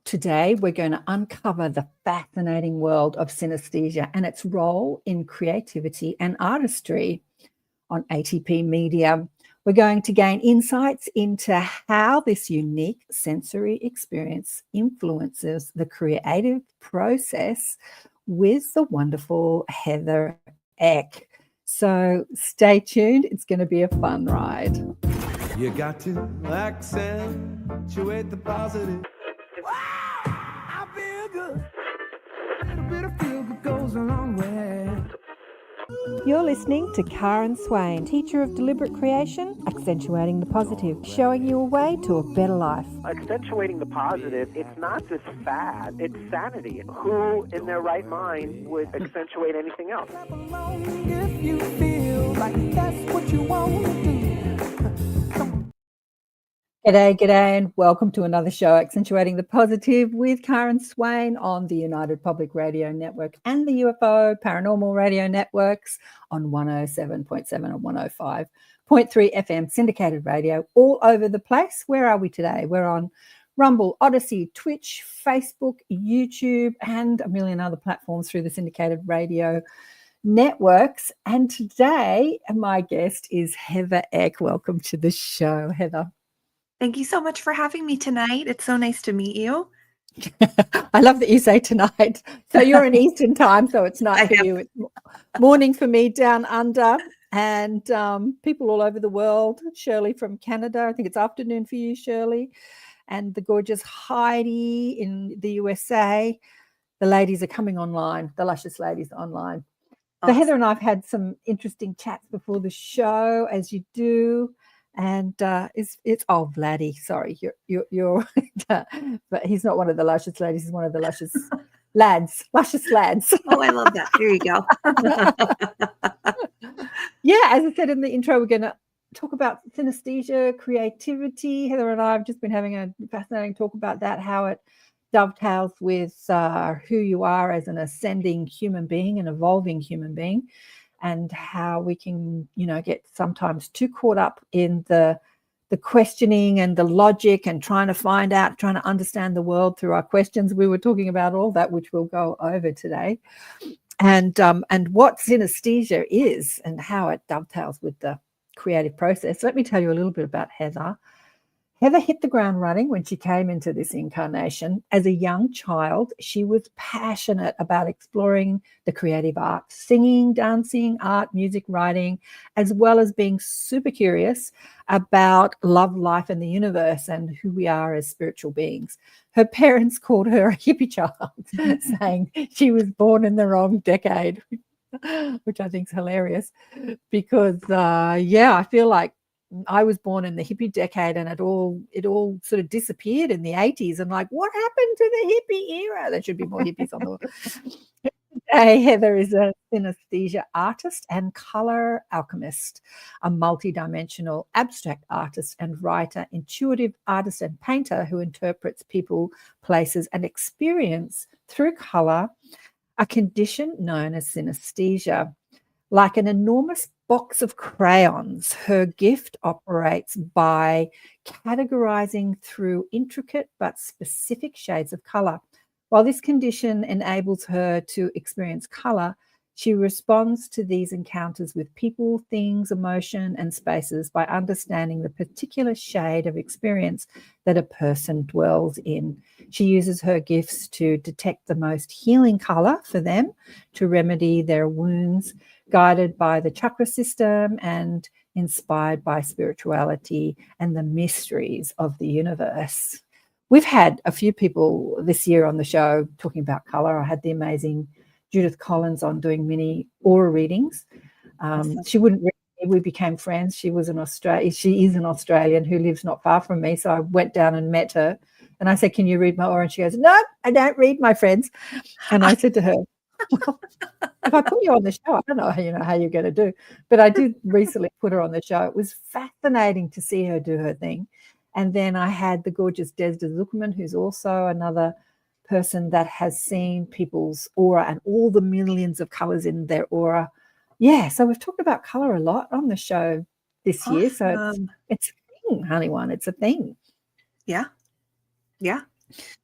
Today, we're going to uncover the fascinating world of synesthesia and its role in creativity and artistry on ATP Media. We're going to gain insights into how this unique sensory experience influences the creative process with the wonderful Heather Eck. So stay tuned. It's going to be a fun ride. You got to accentuate the positive. I feel good. A little bit of feel good goes a long way. You're listening to Karen Swain, teacher of deliberate creation, accentuating the positive, showing you a way to a better life. Accentuating the positive, it's not just fad, it's sanity. Who in their right mind would accentuate anything else? If you feel like that's what you want to do. G'day, and welcome to another show, Accentuating the Positive with Karen Swain on the United Public Radio Network and the UFO Paranormal Radio Networks on 107.7 and 105.3 FM syndicated radio all over the place. Where are we today? We're on Rumble, Odyssey, Twitch, Facebook, YouTube, and a million other platforms through the syndicated radio networks. And today, my guest is Heather Eck. Welcome to the show, Heather. Thank you so much for having me tonight. It's so nice to meet you. I love that you say tonight. So you're in Eastern time, so it's night for you. It's morning for me down under, and people all over the world. Shirley from Canada. I think it's afternoon for you, Shirley, and the gorgeous Heidi in the USA. The ladies are coming online. The luscious ladies are online. So Heather and I have had some interesting chats before the show, as you do. And it's Vladdy. Sorry, you're but he's not one of the luscious ladies. He's one of the luscious lads. Luscious lads. Oh, I love that. There you go. Yeah, as I said in the intro, we're going to talk about synesthesia, creativity. Heather and I have just been having a fascinating talk about that, how it dovetails with who you are as an ascending human being, an evolving human being. And how we can, get sometimes too caught up in the questioning and the logic and trying to understand the world through our questions. We were talking about all that, which we'll go over today, and what synesthesia is and how it dovetails with the creative process. Let me tell you a little bit about Heather. Heather hit the ground running when she came into this incarnation. As a young child, she was passionate about exploring the creative arts, singing, dancing, art, music, writing, as well as being super curious about love, life, and the universe and who we are as spiritual beings. Her parents called her a hippie child, saying she was born in the wrong decade, which I think is hilarious because, I feel like I was born in the hippie decade and it all sort of disappeared in the 80s. And like, what happened to the hippie era? There should be more hippies on the Today, Heather is a synesthesia artist and colour alchemist, a multidimensional abstract artist and writer, intuitive artist and painter who interprets people, places and experience through colour, a condition known as synesthesia. Like an enormous box of crayons, her gift operates by categorizing through intricate but specific shades of color. While this condition enables her to experience color, she responds to these encounters with people, things, emotion, and spaces by understanding the particular shade of experience that a person dwells in. She uses her gifts to detect the most healing color for them, to remedy their wounds, guided by the chakra system and inspired by spirituality and the mysteries of the universe. We've had a few people this year on the show talking about colour. I had the amazing Judith Collins on doing mini aura readings. She wouldn't read me. We became friends. She is an Australian who lives not far from me. So I went down and met her and I said, "Can you read my aura?" And she goes, "No, I don't read my friends." And I said to her, well, if I put you on the show, I don't know how you're going to do. But I did recently put her on the show. It was fascinating to see her do her thing. And then I had the gorgeous Des de Zuckerman, who's also another person that has seen people's aura and all the millions of colours in their aura. Yeah, so we've talked about colour a lot on the show this year. So it's a thing, honey one. It's a thing. Yeah.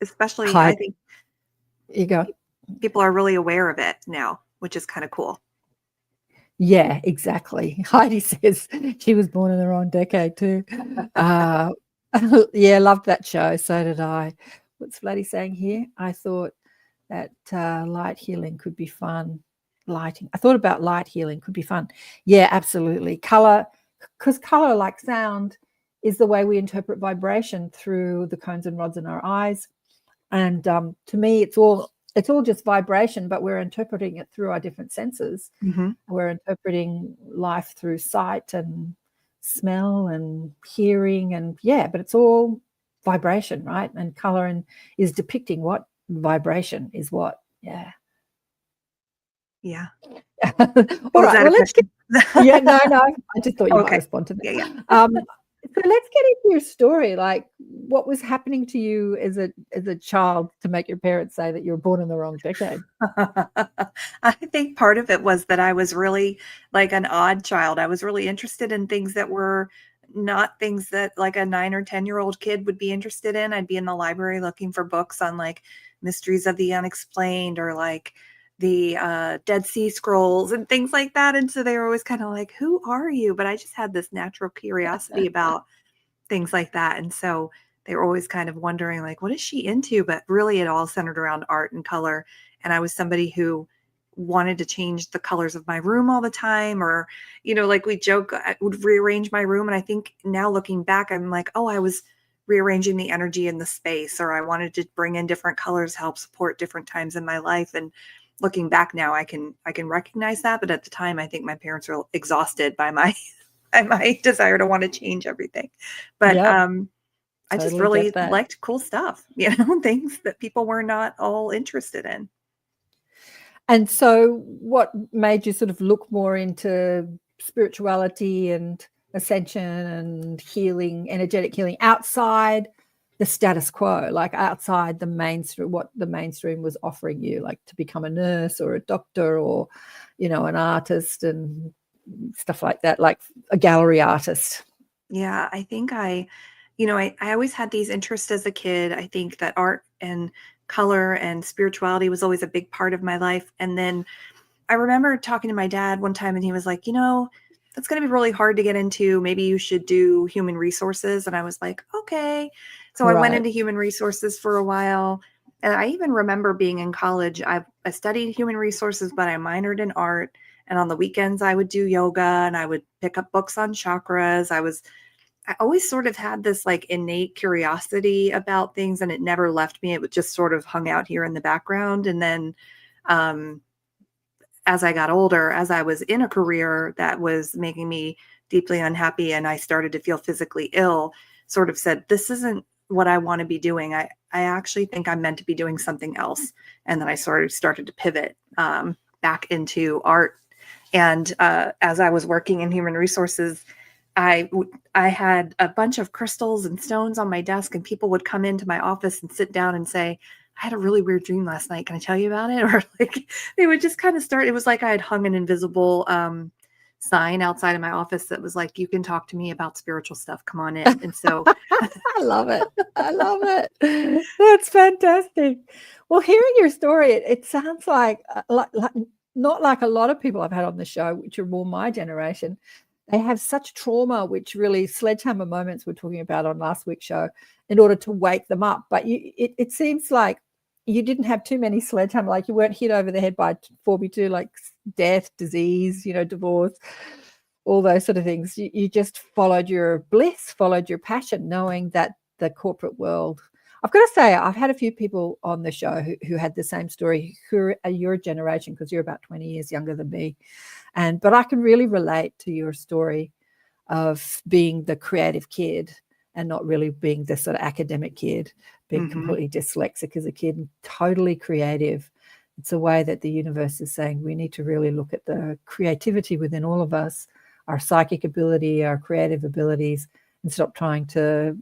Especially, I Heidi, think you go. people are really aware of it now, which is kind of cool. Yeah, exactly. Heidi says she was born in the wrong decade too. Yeah, loved that show. So did I. What's Vladdy saying here? I thought that light healing could be fun. Lighting. I thought about light healing could be fun. Yeah, absolutely. Color, because color, like sound, is the way we interpret vibration through the cones and rods in our eyes. And to me, it's all just vibration, but we're interpreting it through our different senses. Mm-hmm. We're interpreting life through sight and smell and hearing, and but it's all vibration, right? And color is depicting what vibration is what. Yeah. Yeah. All right. Well, let's get. Yeah. No. I just thought you might respond to that. Yeah. So let's get into your story. Like, what was happening to you as a child to make your parents say that you were born in the wrong decade? I think part of it was that I was really like an odd child. I was really interested in things that were not things that like a 9 or 10-year-old kid would be interested in. I'd be in the library looking for books on like mysteries of the unexplained or like the Dead Sea Scrolls and things like that. And so they were always kind of like, who are you? But I just had this natural curiosity about things like that. And so they were always kind of wondering like, what is she into? But really it all centered around art and color. And I was somebody who wanted to change the colors of my room all the time, or, like we joke, I would rearrange my room. And I think now looking back, I'm like, oh, I was rearranging the energy in the space, or I wanted to bring in different colors, help support different times in my life. And looking back now, I can recognize that. But at the time, I think my parents were exhausted by my desire to want to change everything. But I just really liked cool stuff, things that people were not all interested in. And so what made you sort of look more into spirituality and ascension and healing, energetic healing, outside the status quo, like outside the mainstream, what the mainstream was offering you, like to become a nurse or a doctor or, an artist and stuff like that, like a gallery artist? Yeah, I think I always had these interests as a kid. I think that art and color and spirituality was always a big part of my life. And then I remember talking to my dad one time and he was like, that's going to be really hard to get into. Maybe you should do human resources. And I was like, okay. So I went into human resources for a while. And I even remember being in college, I studied human resources, but I minored in art. And on the weekends I would do yoga and I would pick up books on chakras. I always sort of had this like innate curiosity about things and it never left me. It would just sort of hung out here in the background. And then as I got older, as I was in a career that was making me deeply unhappy and I started to feel physically ill, sort of said, this isn't what I want to be doing. I actually think I'm meant to be doing something else. And then I started to pivot back into art. And as I was working in human resources, I had a bunch of crystals and stones on my desk and people would come into my office and sit down and say, I had a really weird dream last night. Can I tell you about it? Or like, they would just kind of start. It was like I had hung an invisible sign outside of my office that was like, you can talk to me about spiritual stuff. Come on in. And so I love it. I love it. That's fantastic. Well, hearing your story, it sounds like not like a lot of people I've had on the show, which are more my generation. They have such trauma, which really sledgehammer moments we're talking about on last week's show, in order to wake them up. But it seems like you didn't have too many sledgehammer, like you weren't hit over the head by 4B2, like death, disease, divorce, all those sort of things. You just followed your bliss, followed your passion, knowing that the corporate world. I've got to say, I've had a few people on the show who had the same story, who are your generation, because you're about 20 years younger than me. But I can really relate to your story of being the creative kid and not really being the sort of academic kid, being completely dyslexic as a kid and totally creative. It's a way that the universe is saying we need to really look at the creativity within all of us, our psychic ability, our creative abilities, and stop trying to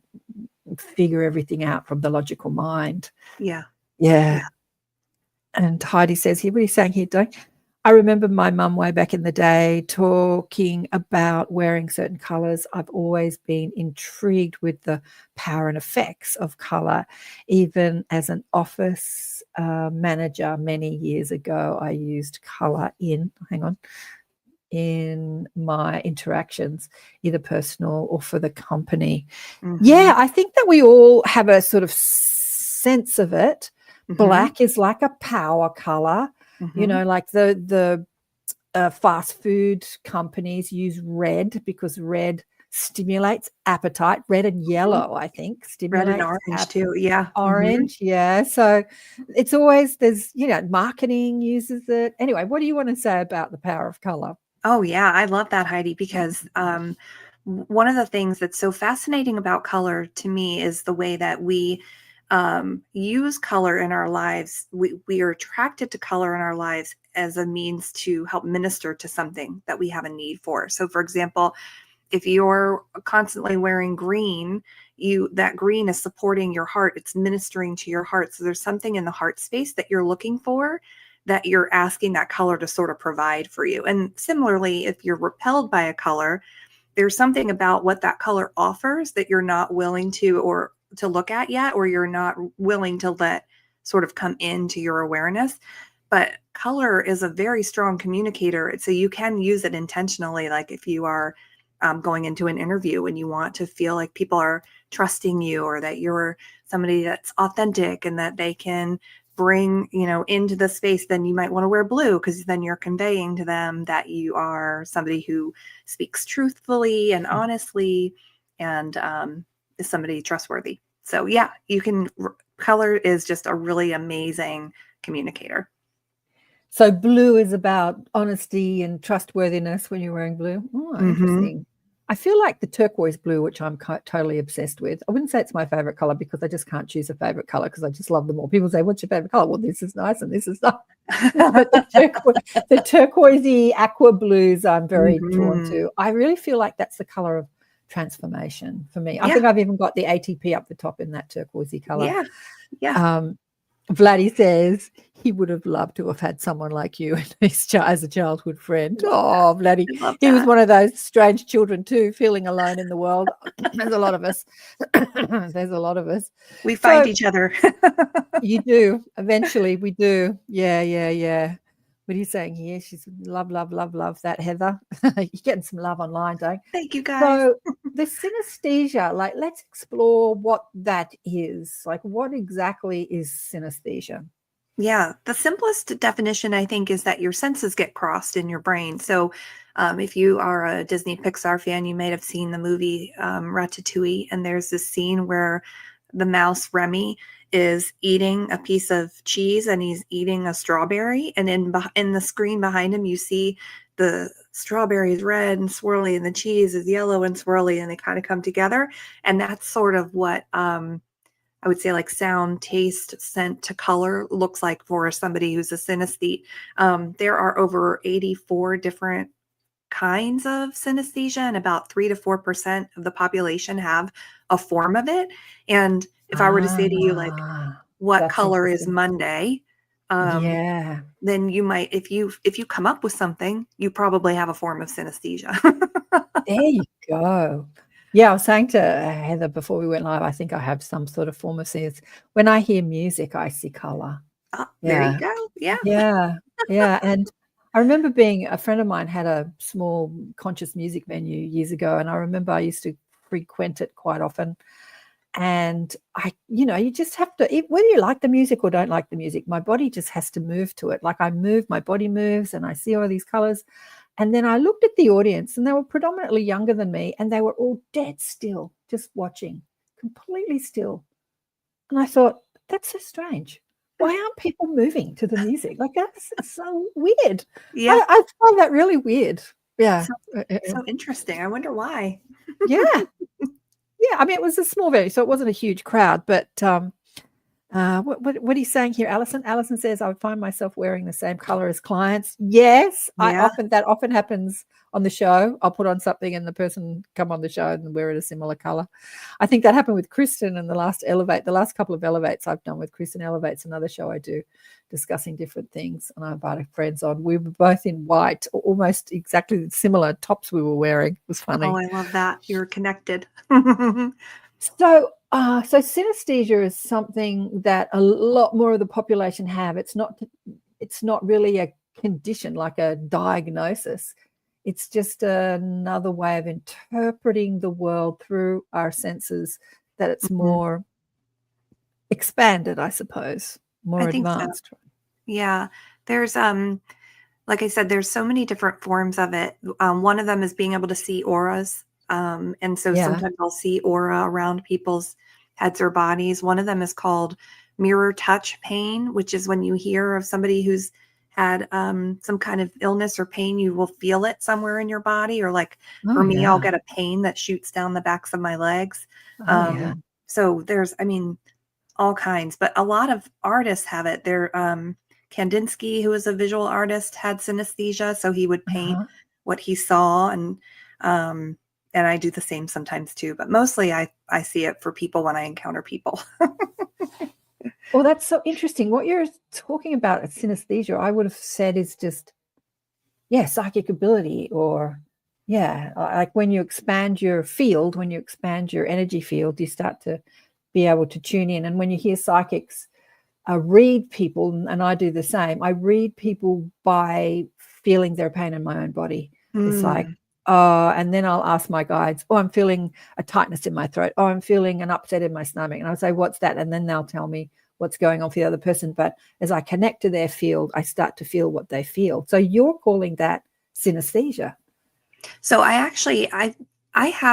figure everything out from the logical mind. Yeah. And Heidi says here, what are you saying here, Doug? I remember my mum way back in the day talking about wearing certain colours. I've always been intrigued with the power and effects of colour. Even as an office manager many years ago, I used colour in my interactions, either personal or for the company. Yeah, I think that we all have a sort of sense of it. Black is like a power colour. You know, like the fast food companies use red because red stimulates appetite. Red and yellow, I think, stimulates Red and orange too. Yeah. orange. Yeah. So it's always, there's, you know, marketing uses it. Anyway, what do you want to say about the power of color? Oh, yeah. I love that, Heidi, because one of the things that's so fascinating about color to me is the way that we use color in our lives. We are attracted to color in our lives as a means to help minister to something that we have a need for. So, for example, if you're constantly wearing green, that green is supporting your heart. It's ministering to your heart. So there's something in the heart space that you're looking for that you're asking that color to sort of provide for you. And similarly, if you're repelled by a color, there's something about what that color offers that you're not willing to look at yet, or you're not willing to let sort of come into your awareness. But color is a very strong communicator. So you can use it intentionally. Like if you are going into an interview and you want to feel like people are trusting you, or that you're somebody that's authentic and that they can bring, you know, into the space, then you might want to wear blue, because then you're conveying to them that you are somebody who speaks truthfully and honestly and is somebody trustworthy. So yeah, color is just a really amazing communicator. So blue is about honesty and trustworthiness when you're wearing blue. Oh, interesting. I feel like the turquoise blue, which I'm totally obsessed with. I wouldn't say it's my favorite color because I just can't choose a favorite color because I just love them all. People say, what's your favorite color? Well, this is nice and this is nice. But the turquoisey aqua blues I'm very drawn to. I really feel like that's the color of transformation for me. I think I've even got the ATP up the top in that turquoisey color. Vladdy says he would have loved to have had someone like you as a childhood friend. Oh, Vladdy. He was one of those strange children too, feeling alone in the world. There's a lot of us. There's a lot of us. We find each other. You do. Eventually we do. Yeah. What are you saying here? She's love that, Heather. You're getting some love online, don't you? Thank you, guys. So the synesthesia, like, let's explore what that is. Like, what exactly is synesthesia? Yeah, the simplest definition, I think, is that your senses get crossed in your brain. So if you are a Disney Pixar fan, you may have seen the movie Ratatouille, and there's this scene where the mouse Remy is eating a piece of cheese and he's eating a strawberry, and in the screen behind him you see the strawberry is red and swirly and the cheese is yellow and swirly, and they kind of come together. And that's sort of what I would say, like, sound, taste, scent to color looks like for somebody who's a synesthete. There are over 84 different kinds of synesthesia, and about 3 to 4% of the population have a form of it. And if I were to say to you, like, what color is Monday? Then you might, if you come up with something, you probably have a form of synesthesia. There you go. Yeah, I was saying to Heather before we went live, I think I have some sort of form of synesthesia. When I hear music, I see color. There you go. Yeah. And I remember a friend of mine had a small conscious music venue years ago, and I remember I used to frequent it quite often. And you just have to, whether you like the music or don't like the music, my body just has to move to it. Like, I move, my body moves, and I see all these colors. And then I looked at the audience, and they were predominantly younger than me, and they were all dead still, just watching, completely still. And I thought, that's so strange. Why aren't people moving to the music? Like, that's so weird. Yeah. I find that really weird. Yeah. So interesting. I wonder why. Yeah. Yeah, I mean, it was a small venue, so it wasn't a huge crowd, but What are you saying here, Alison? Alison says, I find myself wearing the same color as clients. Yes, Yeah. that often happens on the show. I'll put on something and the person come on the show and wear it a similar color. I think that happened with Kristen in the last couple of Elevates I've done with Kristen Elevates, another show I do discussing different things. And I invited friends on. We were both in white, almost exactly similar tops we were wearing. It was funny. Oh, I love that. You're connected. So synesthesia is something that a lot more of the population have. It's not really a condition like a diagnosis. It's just another way of interpreting the world through our senses, that it's more expanded, I suppose, more advanced. So. Yeah. There's like I said, there's so many different forms of it. One of them is being able to see auras. And so sometimes I'll see aura around people's heads or bodies. One of them is called mirror touch pain, which is when you hear of somebody who's had some kind of illness or pain, you will feel it somewhere in your body. Or like for me, I'll get a pain that shoots down the backs of my legs. So there's, all kinds, but a lot of artists have it. Kandinsky, who is a visual artist, had synesthesia. So he would paint what he saw, and I do the same sometimes too, but mostly I see it for people when I encounter people. Well, that's so interesting. What you're talking about at synesthesia, I would have said is just, psychic ability, or like when you expand your field, when you expand your energy field, you start to be able to tune in. And when you hear psychics read people, and I do the same, I read people by feeling their pain in my own body. It's like, and then I'll ask my guides, I'm feeling a tightness in my throat. I'm feeling an upset in my stomach. And I'll say, what's that? And then they'll tell me what's going on for the other person. But as I connect to their field, I start to feel what they feel. So you're calling that synesthesia. So I have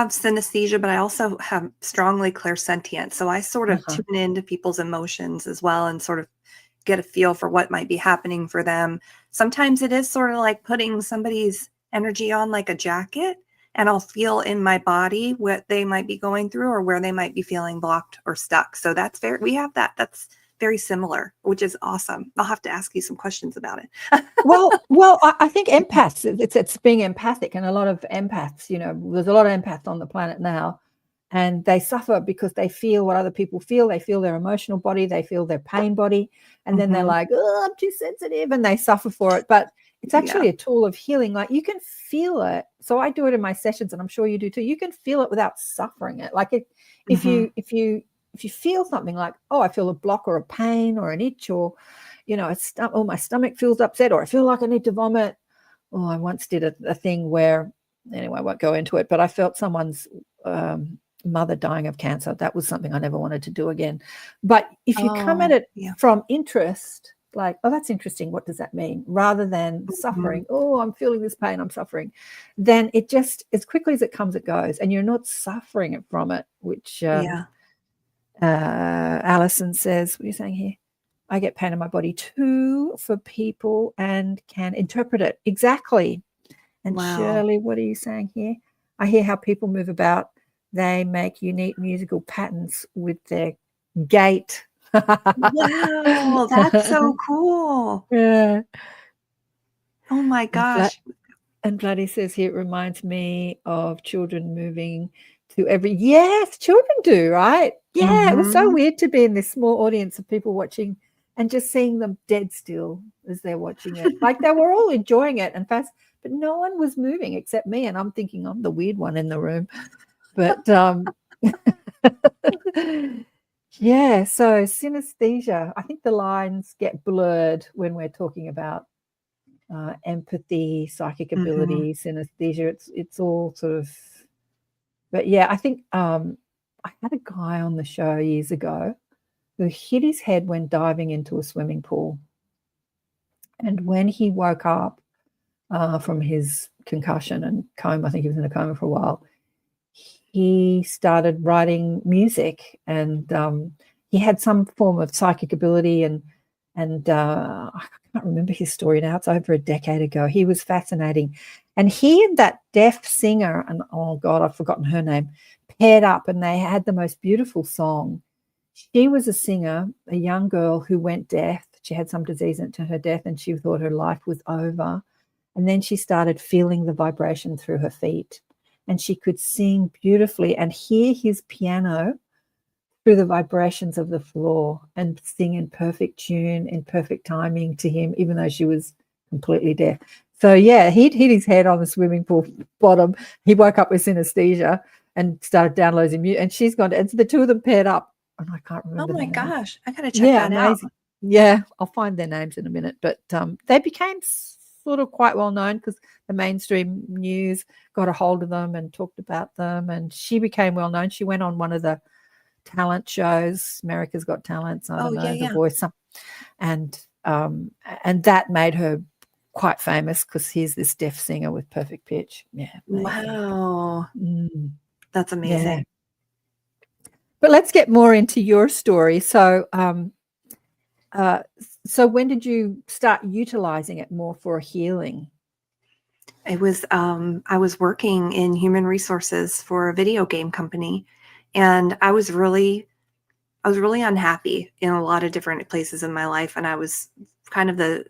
synesthesia, but I also have strongly clairsentient. So I sort of tune into people's emotions as well and sort of get a feel for what might be happening for them. Sometimes it is sort of like putting somebody's energy on like a jacket, and I'll feel in my body what they might be going through or where they might be feeling blocked or stuck. So that's we have that. That's very similar, which is awesome. I'll have to ask you some questions about it. well, I think empaths, it's being empathic, and a lot of empaths, there's a lot of empaths on the planet now, and they suffer because they feel what other people feel. They feel their emotional body, they feel their pain body, and then they're like, I'm too sensitive, and they suffer for it. But it's actually a tool of healing. Like, you can feel it. So I do it in my sessions, and I'm sure you do too. You can feel it without suffering it. Like if you feel something like, I feel a block or a pain or an itch, or, my stomach feels upset, or I feel like I need to vomit. I once did a thing where, anyway, I won't go into it, but I felt someone's mother dying of cancer. That was something I never wanted to do again. But if you come at it from interest, like, that's interesting, what does that mean? Rather than suffering, I'm feeling this pain, I'm suffering, then it just, as quickly as it comes, it goes, and you're not suffering it from it, which Alison says, what are you saying here? I get pain in my body too for people and can interpret it. Exactly. And Shirley, what are you saying here? I hear how people move about. They make unique musical patterns with their gait. Wow, that's so cool. Yeah. Oh my gosh. And Bloody says here, it reminds me of children moving to yes, children do, right? Yeah, it was so weird to be in this small audience of people watching and just seeing them dead still as they're watching it. Like, they were all enjoying it and fast, but no one was moving except me. And I'm thinking I'm the weird one in the room. But yeah, so synesthesia, I think the lines get blurred when we're talking about empathy, psychic ability, synesthesia. It's all sort of, but yeah, I think I had a guy on the show years ago who hit his head when diving into a swimming pool. And when he woke up from his concussion and coma, I think he was in a coma for a while, he started writing music, and he had some form of psychic ability, and I can't remember his story now. It's over a decade ago. He was fascinating. And he and that deaf singer, and oh God, I've forgotten her name, paired up, and they had the most beautiful song. She was a singer, a young girl who went deaf. She had some disease into her death, and she thought her life was over. And then she started feeling the vibration through her feet, and she could sing beautifully and hear his piano through the vibrations of the floor and sing in perfect tune, in perfect timing to him, even though she was completely deaf. So yeah, he'd hit his head on the swimming pool bottom. He woke up with synesthesia and started downloading music, and she's gone, and so the two of them paired up, and I can't remember. Oh my their names. gosh, I gotta check that Amazing. out. Yeah, I'll find their names in a minute. But they became sort of quite well known because the mainstream news got a hold of them and talked about them, and she became well known. She went on one of the talent shows, America's Got Talents, I don't know, The Voice, and that made her quite famous because he's this deaf singer with perfect pitch. Yeah. Wow. That's amazing. Yeah. But let's get more into your story. So so when did you start utilizing it more for healing? It was I was working in human resources for a video game company, and I was really unhappy in a lot of different places in my life, and I was kind of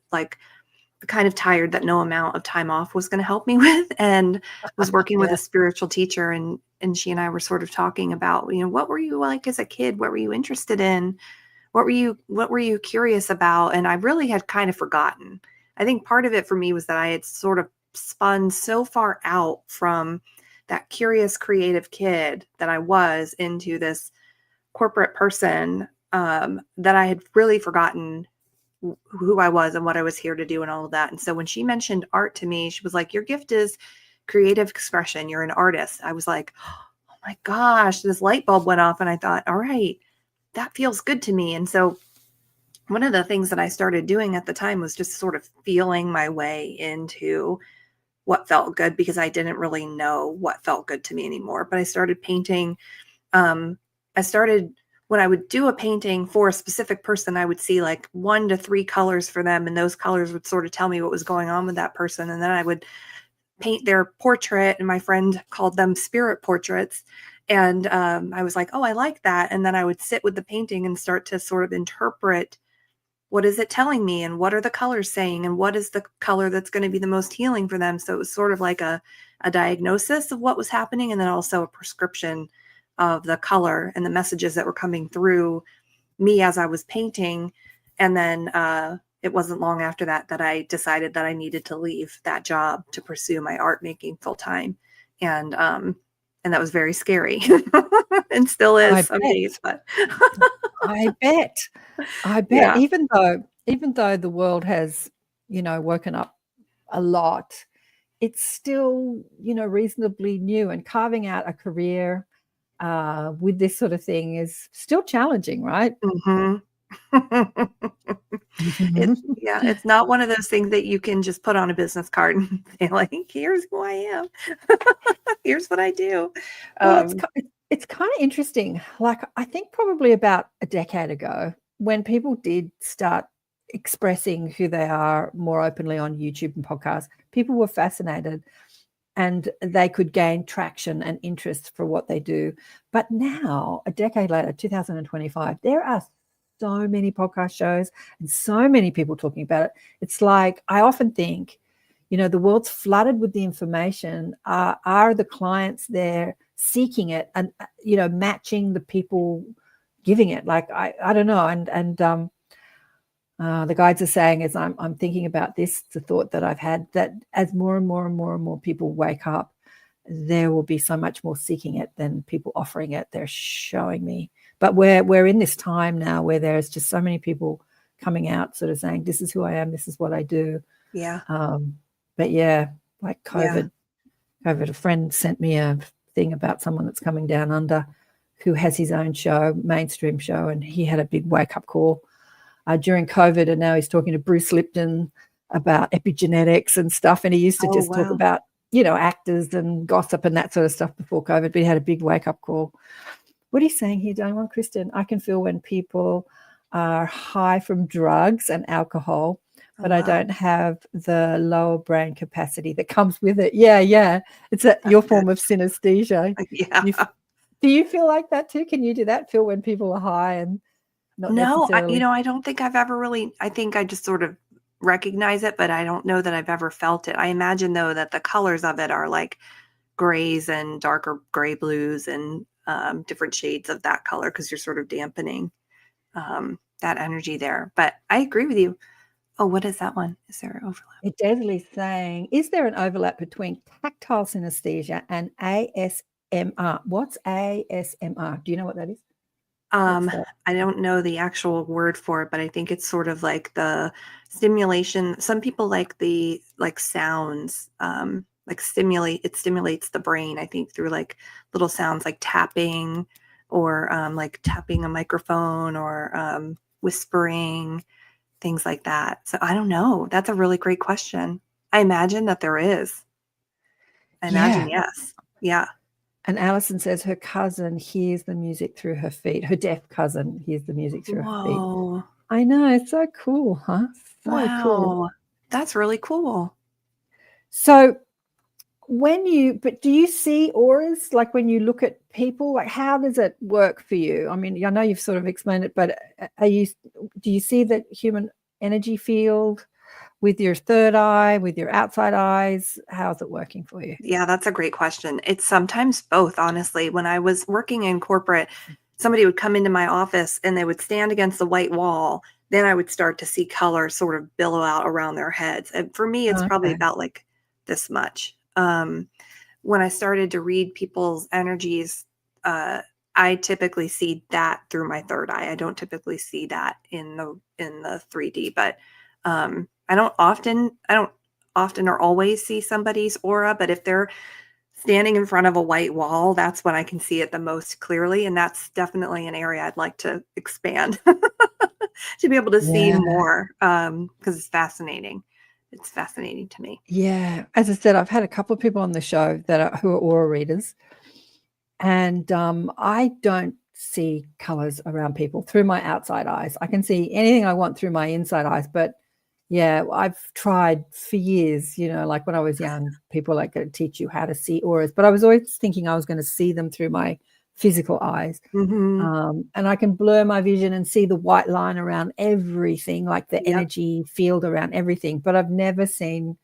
kind of tired that no amount of time off was going to help me with, and was working with a spiritual teacher, and she and I were sort of talking about, what were you like as a kid? What were you interested in? What were you curious about? And I really had kind of forgotten. I think part of it for me was that I had sort of spun so far out from that curious, creative kid that I was into this corporate person, that I had really forgotten who I was and what I was here to do and all of that. And so when she mentioned art to me, she was like, your gift is creative expression. You're an artist. I was like, oh my gosh, this light bulb went off, and I thought, all right, that feels good to me. And so one of the things that I started doing at the time was just sort of feeling my way into what felt good, because I didn't really know what felt good to me anymore. But I started painting. When I would do a painting for a specific person, I would see like 1 to 3 colors for them, and those colors would sort of tell me what was going on with that person. And then I would paint their portrait, and my friend called them spirit portraits. And I was like, oh, I like that. And then I would sit with the painting and start to sort of interpret, what is it telling me? And what are the colors saying? And what is the color that's going to be the most healing for them? So it was sort of like a diagnosis of what was happening, and then also a prescription of the color and the messages that were coming through me as I was painting. And then it wasn't long after that I decided that I needed to leave that job to pursue my art making full time. And that was very scary and still is some days, but I bet. Yeah. Even though the world has, woken up a lot, it's still, reasonably new, and carving out a career with this sort of thing is still challenging, right? It's not one of those things that you can just put on a business card and say, like, here's who I am. Here's what I do. Well, it's kind of interesting. Like, I think probably about a decade ago, when people did start expressing who they are more openly on YouTube and podcasts, people were fascinated, and they could gain traction and interest for what they do. But now, a decade later, 2025, there are so many podcast shows and so many people talking about it. It's like, I often think, the world's flooded with the information. Are the clients there seeking it and, matching the people giving it? Like, I don't know. And the guides are saying, as I'm thinking about this, the thought that I've had, that as more and more and more and more people wake up, there will be so much more seeking it than people offering it. They're showing me. But we're in this time now where there's just so many people coming out sort of saying, this is who I am, this is what I do. Yeah. But yeah, like COVID, a friend sent me a thing about someone that's coming down under who has his own show, mainstream show, and he had a big wake-up call during COVID, and now he's talking to Bruce Lipton about epigenetics and stuff, and he used to talk about, actors and gossip and that sort of stuff before COVID, but he had a big wake-up call. What are you saying here, Diane? Kristen, I can feel when people are high from drugs and alcohol, but I don't have the lower brain capacity that comes with it. Yeah. It's your form of synesthesia. Yeah. Do you feel like that too? Can you do that? Feel when people are high and not No, necessarily? I don't think I've ever really, I think I just sort of recognize it, but I don't know that I've ever felt it. I imagine though that the colors of it are like grays and darker gray blues and different shades of that color because you're sort of dampening that energy there. But I agree with you. Oh, what is that one? Is there an overlap? Desley's saying, is there an overlap between tactile synesthesia and ASMR? What's ASMR? Do you know what that is? I don't know the actual word for it, but I think it's sort of like the stimulation. Some people like the sounds, it stimulates the brain, I think, through like little sounds like tapping or like tapping a microphone or whispering, things like that. So I don't know. That's a really great question. I imagine that there is. I imagine, yes. Yeah. And Alison says her cousin hears the music through her feet. Her deaf cousin hears the music through her feet. Whoa. I know. It's so cool, huh? So cool. Wow. That's really cool. So but do you see auras, like when you look at people, like how does it work for you? I mean, I know you've sort of explained it, but do you see the human energy field with your third eye, with your outside eyes? How's it working for you? Yeah, that's a great question. It's sometimes both, honestly. When I was working in corporate, somebody would come into my office and they would stand against the white wall. Then I would start to see color sort of billow out around their heads. And for me, it's probably about like this much. When I started to read people's energies, I typically see that through my third eye. I don't typically see that in the 3D, but I don't often or always see somebody's aura, but if they're standing in front of a white wall, that's when I can see it the most clearly. And that's definitely an area I'd like to expand to be able to see more because it's fascinating. It's fascinating to me. Yeah. As I said, I've had a couple of people on the show who are aura readers, and I don't see colors around people through my outside eyes. I can see anything I want through my inside eyes, but yeah, I've tried for years, like when I was young, people like to teach you how to see auras, but I was always thinking I was going to see them through my physical eyes. Mm-hmm. And I can blur my vision and see the white line around everything, like the energy field around everything, but I've never seen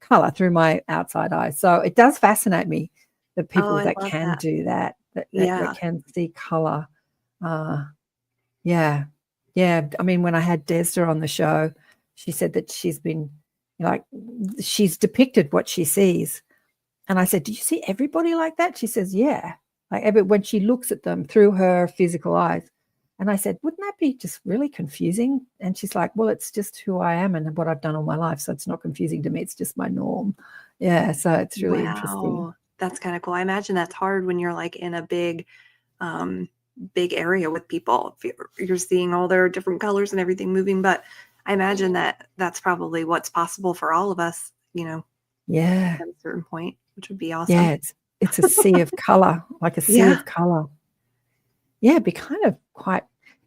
color through my outside eyes. So it does fascinate me, the people that can do that can see color. Yeah. I mean, when I had Desda on the show, she said that she's depicted what she sees. And I said, do you see everybody like that? She says, yeah. When she looks at them through her physical eyes. And I said, wouldn't that be just really confusing? And she's like, well, it's just who I am and what I've done all my life. So it's not confusing to me. It's just my norm. Yeah. So it's really interesting. That's kind of cool. I imagine that's hard when you're like in a big area with people. You're seeing all their different colors and everything moving. But I imagine that's probably what's possible for all of us, Yeah. At a certain point, which would be awesome. Yeah. It's a sea of color, like a sea of color. Yeah, it'd be kind of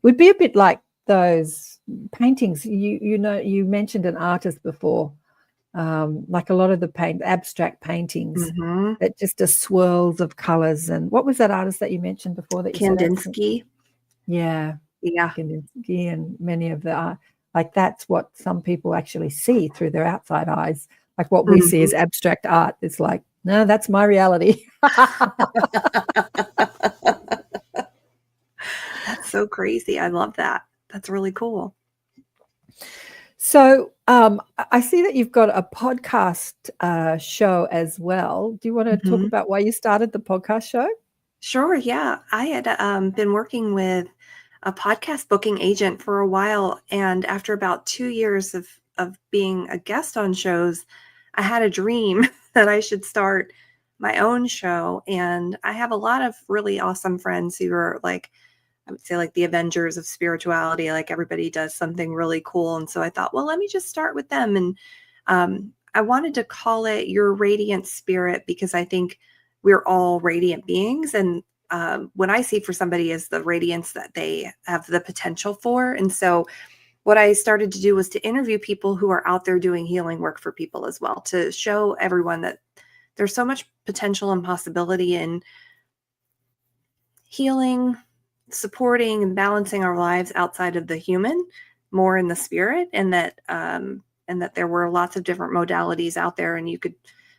would be a bit like those paintings. You mentioned an artist before, like a lot of the abstract paintings that just are swirls of colors. And what was that artist that you mentioned before that you Kandinsky? Yeah. Kandinsky and many of the art. Like that's what some people actually see through their outside eyes. Like what we see as abstract art. It's like, no, that's my reality. That's so crazy. I love that. That's really cool. So I see that you've got a podcast show as well. Do you want to talk about why you started the podcast show? Sure. Yeah. I had been working with a podcast booking agent for a while. And after about 2 years of being a guest on shows, I had a dream that I should start my own show. And I have a lot of really awesome friends who are like, I would say like the Avengers of spirituality, like everybody does something really cool. And so I thought, well, let me just start with them. And I wanted to call it Your Radiant Spirit because I think we're all radiant beings. And what I see for somebody is the radiance that they have the potential for. And so what I started to do was to interview people who are out there doing healing work for people as well, to show everyone that there's so much potential and possibility in healing, supporting, and balancing our lives outside of the human, more in the spirit, and that there were lots of different modalities out there, and you could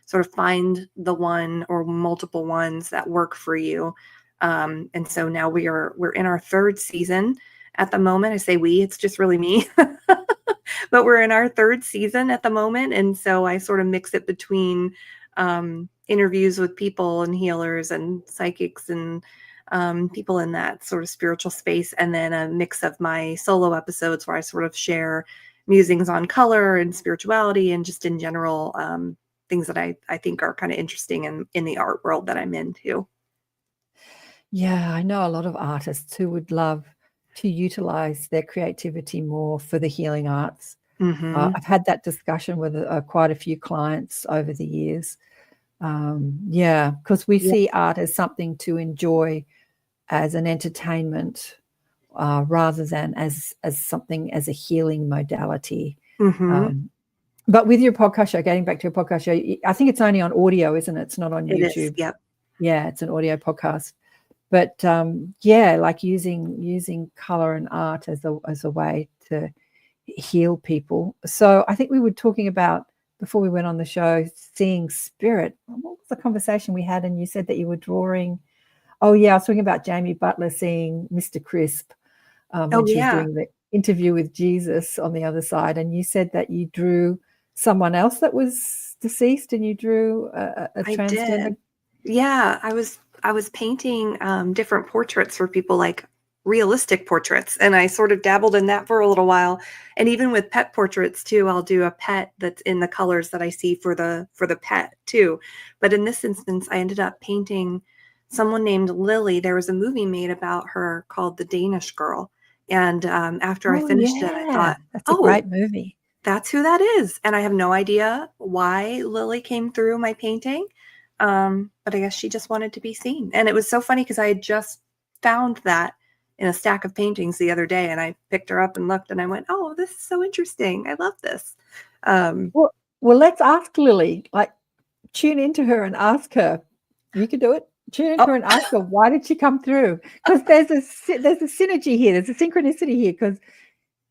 sort of find the one or multiple ones that work for you. And so now we're in our third season at the moment. I say we, it's just really me, but we're in our third season at the moment. And so I sort of mix it between interviews with people and healers and psychics and people in that sort of spiritual space, and then a mix of my solo episodes where I sort of share musings on color and spirituality and just in general things that I think are kind of interesting in the art world that I'm into. Yeah, I know a lot of artists who would love to utilize their creativity more for the healing arts. I've had that discussion with quite a few clients over the years. Because we see art as something to enjoy as an entertainment rather than as something as a healing modality. But with your podcast show, getting back to your podcast show, I think it's only on audio, isn't it? It's not on YouTube. It is, yep. Yeah, it's an audio podcast. But like using color and art as a way to heal people. So I think we were talking about, before we went on the show, seeing spirit. What was the conversation we had? And you said that you were drawing. Oh yeah, I was talking about Jamie Butler seeing Mr. Crisp when she was doing the interview with Jesus on the other side. And you said that you drew someone else that was deceased, and you drew a transgender. Did. Yeah, I was painting different portraits for people, like realistic portraits, and I sort of dabbled in that for a little while. And even with pet portraits too, I'll do a pet that's in the colors that I see for the pet too. But in this instance, I ended up painting someone named Lily. There was a movie made about her called The Danish Girl, and after I finished it, I thought, that's a great movie. That's who that is. And I have no idea why Lily came through my painting. But I guess she just wanted to be seen. And it was so funny because I had just found that in a stack of paintings the other day, and I picked her up and looked, and I went, oh, this is so interesting. I love this. Well, let's ask Lily, like, tune into her and ask her. You can do it. Tune into her and ask her, why did she come through? Because there's a synergy here. There's a synchronicity here, because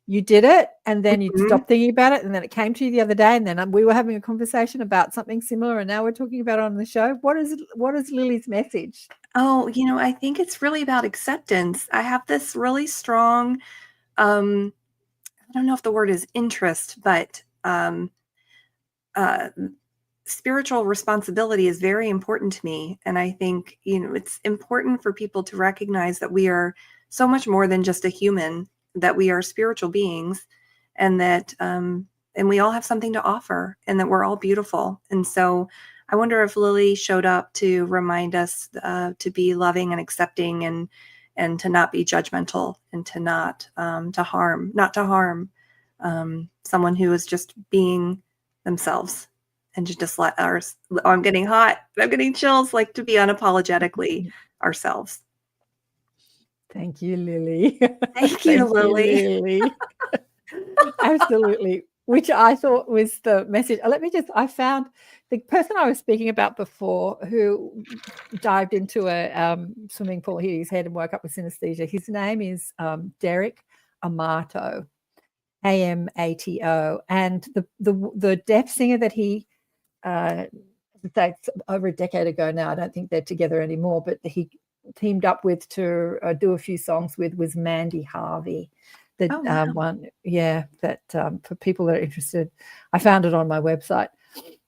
you did it, and then you stopped thinking about it, and then it came to you the other day, and then we were having a conversation about something similar, and now we're talking about it on the show. What is Lily's message? Oh, I think it's really about acceptance. I have this really strong, I don't know if the word is interest, but spiritual responsibility is very important to me. And I think, it's important for people to recognize that we are so much more than just a human, that we are spiritual beings, and that and we all have something to offer, and that we're all beautiful. And so I wonder if Lily showed up to remind us to be loving and accepting, and to not be judgmental, and to not to harm someone who is just being themselves, and to just let ours. Oh, I'm getting hot. I'm getting chills. Like, to be unapologetically ourselves. Thank you, Lily. Thank you, Lily. Absolutely. Which I thought was the message. I found the person I was speaking about before, who dived into a swimming pool, hit his head and woke up with synesthesia. His name is Derek Amato, Amato. And the deaf singer that he, that's over a decade ago now, I don't think they're together anymore, but he teamed up with to do a few songs with, was Mandy Harvey. One, that for people that are interested, I found it on my website,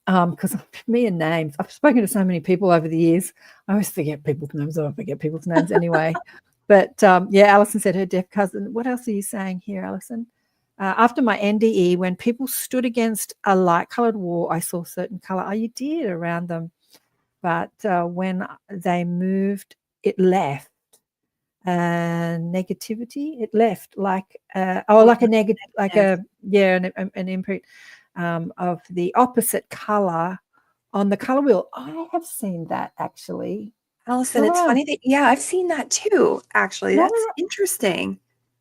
because me and names, I've spoken to so many people over the years, I always forget people's names. I don't forget people's names anyway. But Alison said her deaf cousin. What else are you saying here, Alison? After my NDE, when people stood against a light-coloured wall, I saw certain colour. Oh, you did around them, but when they moved, it left. Negativity, it left like like a negative, like an imprint of the opposite color on the color wheel. I have seen that, actually, Alison. It's funny that I've seen that too, actually. That's interesting.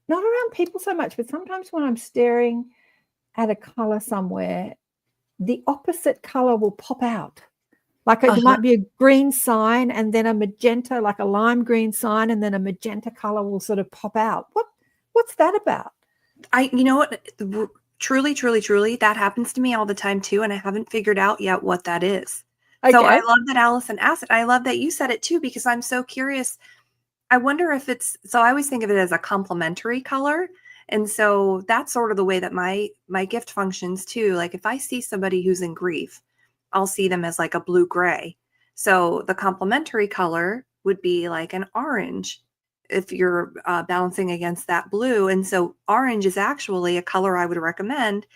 Not around people so much, but sometimes when I'm staring at a color somewhere, the opposite color will pop out. Like there might be a green sign and then a magenta, like a lime green sign, and then a magenta color will sort of pop out. What's that about? You know what? Truly, truly, truly, that happens to me all the time too, and I haven't figured out yet what that is. So I Okay. love that Allison asked it. I love that you said it too, because I'm so curious. I wonder if so I always think of it as a complementary color. And so that's sort of the way that my gift functions too. Like if I see somebody who's in grief, I'll see them as like a blue gray. So the complementary color would be like an orange if you're balancing against that blue. And so orange is actually a color I would recommend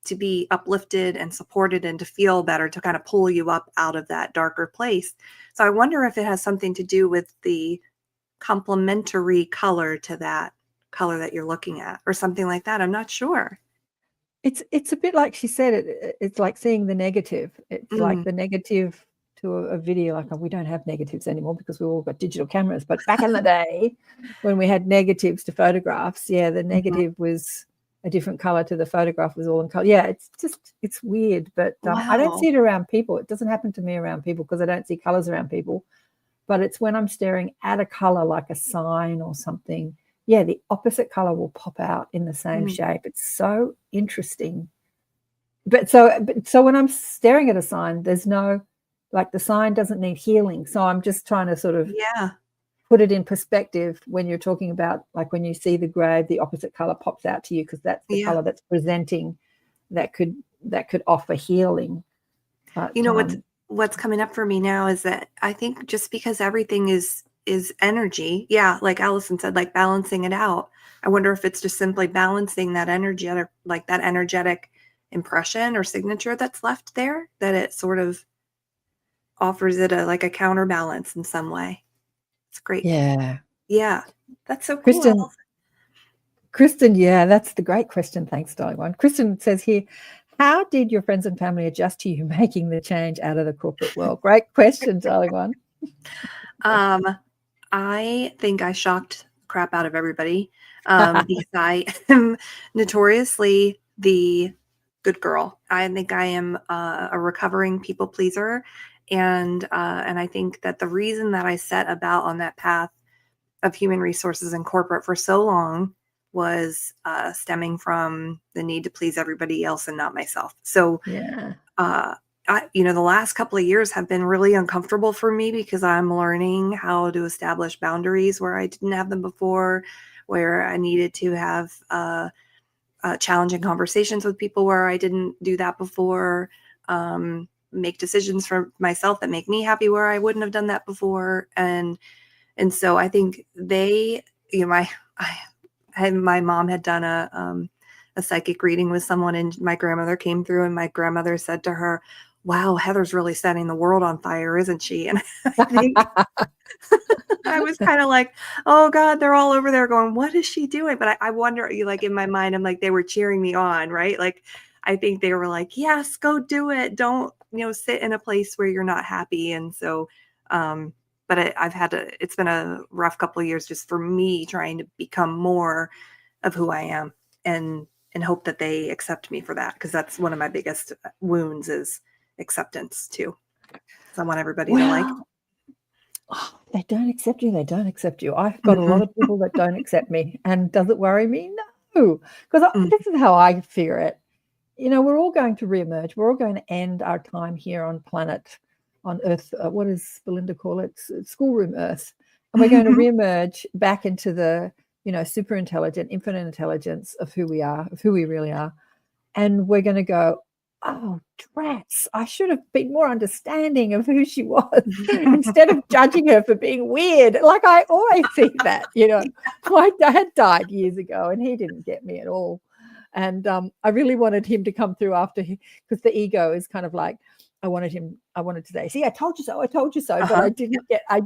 to be uplifted and supported and to feel better, to kind of pull you up out of that darker place. So I wonder if it has something to do with the complementary color to that color that you're looking at or something like that. I'm not sure. It's a bit like she said, it's like seeing the negative. It's like Mm. the negative to a video. Like we don't have negatives anymore because we've all got digital cameras. But back in the day when we had negatives to photographs, yeah, the negative was a different color to the photograph was all in color. Yeah, it's weird. But I don't Wow. see it around people. It doesn't happen to me around people because I don't see colors around people. But it's when I'm staring at a color like a sign or something, yeah, the opposite color will pop out in the same shape. It's so interesting. But so when I'm staring at a sign, there's no, like the sign doesn't need healing. So I'm just trying to sort of Yeah. put it in perspective when you're talking about, like when you see the grave, the opposite color pops out to you because that's the Yeah. color that's presenting that could offer healing. But You know what's coming up for me now is that I think just because everything is energy, yeah, like Allison said, like balancing it out. I wonder if it's just simply balancing that energetic, like that energetic impression or signature that's left there, that it sort of offers it like a counterbalance in some way. It's great. yeah. Yeah, that's so cool. Kristen, yeah, that's the great question. Thanks, darling one. Kristen says here, how did your friends and family adjust to you making the change out of the corporate world? Great question, darling one. I think I shocked the crap out of everybody because I am notoriously the good girl. I think I am a recovering people pleaser, and I think that the reason that I set about on that path of human resources and corporate for so long was stemming from the need to please everybody else and not myself. So, Yeah. the last couple of years have been really uncomfortable for me because I'm learning how to establish boundaries where I didn't have them before, where I needed to have challenging conversations with people where I didn't do that before, make decisions for myself that make me happy where I wouldn't have done that before. And so I think they, my mom had done a psychic reading with someone, and my grandmother came through, and my grandmother said to her, "Wow, Heather's really setting the world on fire, isn't she?" And I think I was kind of like, "Oh God, they're all over there going, what is she doing?" But I wonder, like in my mind, I'm like, they were cheering me on, right? Like, I think they were like, "Yes, go do it. Don't, sit in a place where you're not happy." And so, but it's been a rough couple of years just for me trying to become more of who I am and hope that they accept me for that. Because that's one of my biggest wounds is acceptance too. So I want everybody to like. Oh, they don't accept you. They don't accept you. I've got a lot of people that don't accept me. And does it worry me? No, because this is how I figure it. We're all going to reemerge. We're all going to end our time here on Earth. What does Belinda call it? Schoolroom Earth. And we're going to reemerge back into the, super intelligent, infinite intelligence of who we are, of who we really are. And we're going to go, oh, drats, I should have been more understanding of who she was instead of judging her for being weird. Like I always see that, My dad died years ago and he didn't get me at all. And I really wanted him to come through after because the ego is kind of like, I wanted to say, see, I told you so, but I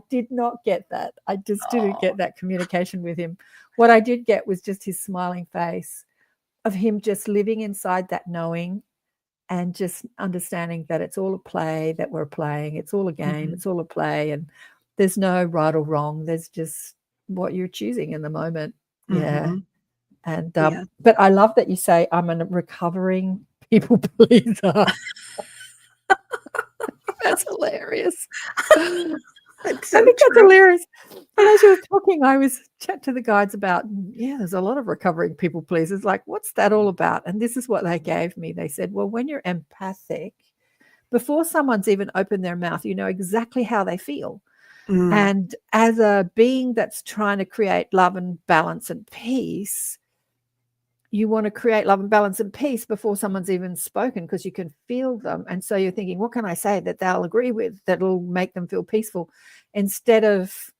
did not get that. I just didn't get that communication with him. What I did get was just his smiling face of him just living inside that knowing and just understanding that it's all a play that we're playing. It's all a game. It's all a play. And there's no right or wrong. There's just what you're choosing in the moment. Yeah. And but I love that you say I'm a recovering people pleaser. That's hilarious. It's I so think that's true. hilarious. And as you were talking, I was chat to the guides about, there's a lot of recovering people pleasers. Like, what's that all about? And this is what they gave me. They said, well, when you're empathic, before someone's even opened their mouth, you know exactly how they feel. Mm. And as a being that's trying to create love and balance and peace, you want to create love and balance and peace before someone's even spoken, because you can feel them. And so you're thinking, what can I say that they'll agree with, that'll make them feel peaceful? Instead of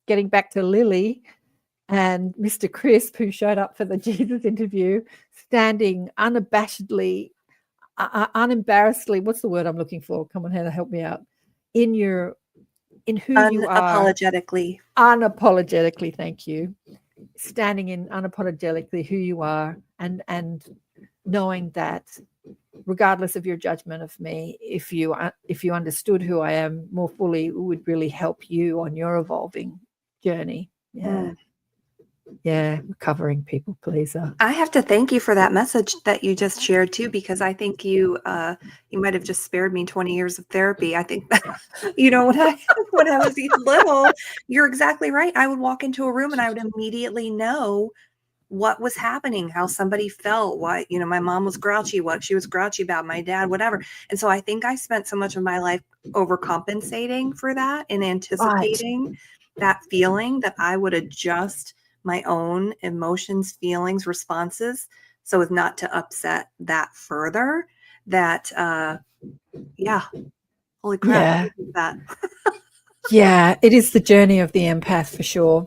getting back to Lily and Mr. Crisp, who showed up for the Jesus interview, standing unabashedly, unembarrassedly, what's the word I'm looking for? Come on, Heather, help me out. In who you are. Unapologetically, thank you. Standing in unapologetically who you are, and knowing that regardless of your judgment of me, if you understood who I am more fully, it would really help you on your evolving journey. Recovering people pleaser. I have to thank you for that message that you just shared too, because I think you might have just spared me 20 years of therapy. I think that, when I was little, you're exactly right. I would walk into a room and I would immediately know what was happening, how somebody felt, why, my mom was grouchy, what she was grouchy about, my dad, whatever. And so I think I spent so much of my life overcompensating for that and anticipating that feeling, that I would adjust my own emotions, feelings, responses, so as not to upset that further. That, holy crap. That. It is the journey of the empath for sure,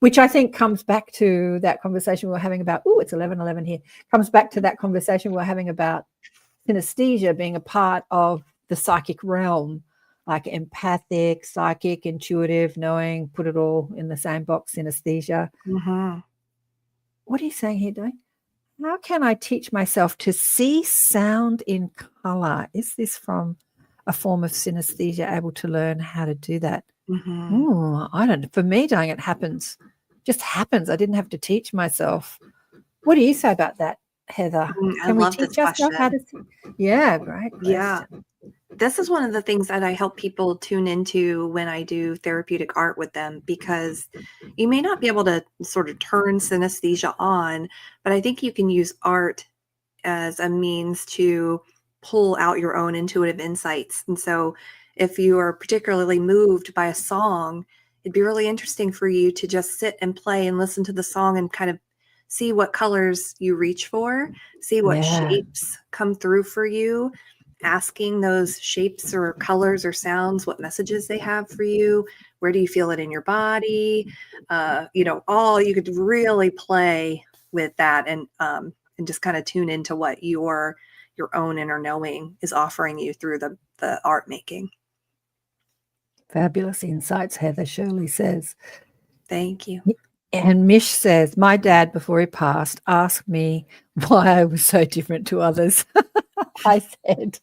which I think comes back to that conversation we were having about, it's 11:11 here, comes back to that conversation we were having about synesthesia being a part of the psychic realm, like empathic, psychic, intuitive, knowing, put it all in the same box, synesthesia. Mm-hmm. What are you saying here, Dave? How can I teach myself to see sound in color? Is this from a form of synesthesia, able to learn how to do that? Mm-hmm. I don't know. For me, doing it just happens. I didn't have to teach myself. What do you say about that, Heather? Can we teach ourselves how to see? Yeah, great question. Yeah. This is one of the things that I help people tune into when I do therapeutic art with them, because you may not be able to sort of turn synesthesia on, but I think you can use art as a means to pull out your own intuitive insights. And so if you are particularly moved by a song, it'd be really interesting for you to just sit and play and listen to the song and kind of see what colors you reach for, see what shapes come through for you, asking those shapes or colors or sounds what messages they have for you. Where do you feel it in your body? You could really play with that and just kind of tune into what your own inner knowing is offering you through the art making. Fabulous insights, Heather. Shirley says. Thank you. And Mish says, my dad, before he passed, asked me why I was so different to others. I said,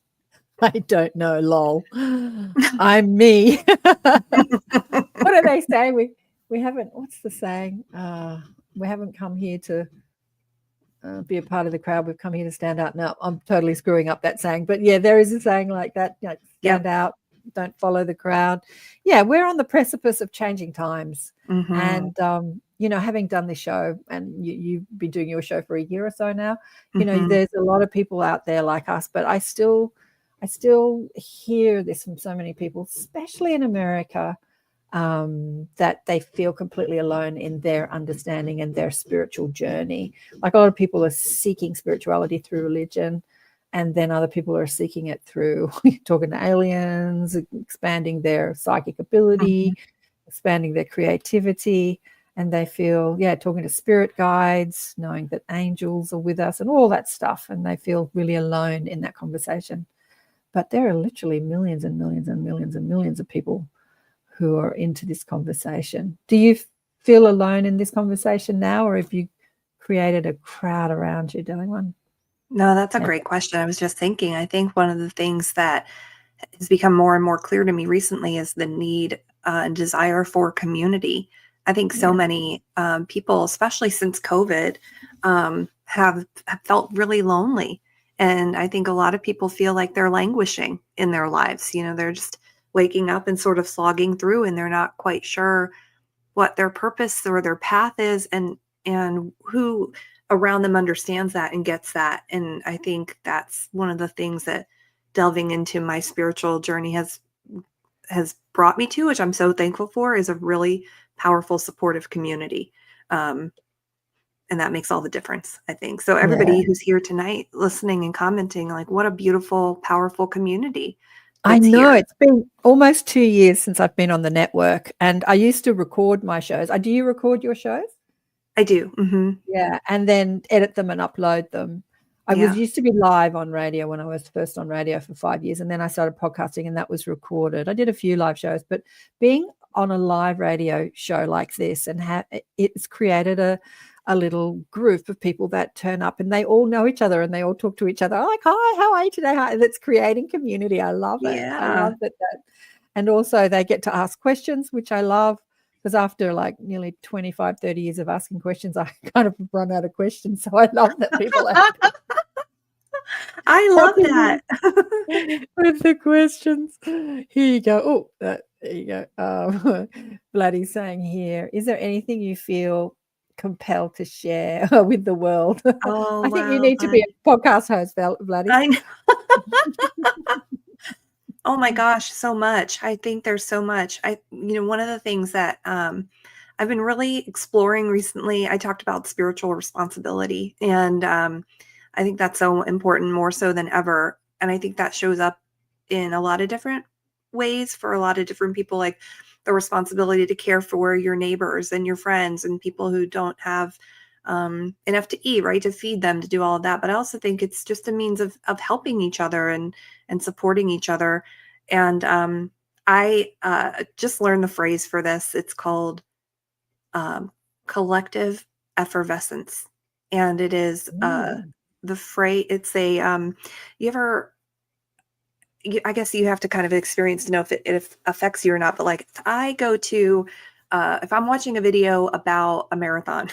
I don't know, lol. I'm me. What do they say? We haven't, what's the saying? We haven't come here to be a part of the crowd. We've come here to stand out. No, I'm totally screwing up that saying. But yeah, there is a saying like that. Stand out, don't follow the crowd. Yeah, we're on the precipice of changing times. Mm-hmm. And, having done this show, and you've been doing your show for a year or so now, there's a lot of people out there like us, but I still hear this from so many people, especially in America, that they feel completely alone in their understanding and their spiritual journey. Like a lot of people are seeking spirituality through religion, and then other people are seeking it through talking to aliens, expanding their psychic ability, expanding their creativity. And they feel, talking to spirit guides, knowing that angels are with us and all that stuff. And they feel really alone in that conversation. But there are literally millions and millions and millions and millions of people who are into this conversation. Do you feel alone in this conversation now, or have you created a crowd around you doing one? No, that's a great question. I was just thinking, I think one of the things that has become more and more clear to me recently is the need and desire for community. I think so many people, especially since COVID, have felt really lonely. And I think a lot of people feel like they're languishing in their lives. You know, they're just waking up and sort of slogging through, and they're not quite sure what their purpose or their path is, and who around them understands that and gets that. And I think that's one of the things that delving into my spiritual journey has brought me to, which I'm so thankful for, is a really powerful, supportive community. And that makes all the difference, I think. So everybody who's here tonight listening and commenting, like, what a beautiful, powerful community. I that's know. here. It's been almost 2 years since I've been on the network, and I used to record my shows. Do you record your shows? I do. Mm-hmm. Yeah, and then edit them and upload them. I Yeah. used to be live on radio when I was first on radio for 5 years, and then I started podcasting, and that was recorded. I did a few live shows, but being on a live radio show like this, and it's created a little group of people that turn up, and they all know each other, and they all talk to each other. Like, hi, how are you today? Hi. That's creating community. I love it. Yeah. I love that. And also they get to ask questions, which I love, because after like nearly 25, 30 years of asking questions, I kind of run out of questions. So I love that people are I love that. with the questions. Here you go. Oh, there you go. Vladdy's saying here, is there anything you feel compelled to share with the world? Oh, I think you wow, need to be a podcast host, Vladdy. I know. Oh my gosh, so much. I think there's so much. One of the things that I've been really exploring recently, I talked about spiritual responsibility, and I think that's so important, more so than ever. And I think that shows up in a lot of different ways for a lot of different people, like the responsibility to care for your neighbors and your friends and people who don't have enough to eat, right? To feed them, to do all of that. But I also think it's just a means of helping each other and supporting each other. And I just learned the phrase for this. It's called collective effervescence. And it is the phrase, it's a, I guess you have to kind of experience to know if it affects you or not. But like, if I go to, if I'm watching a video about a marathon,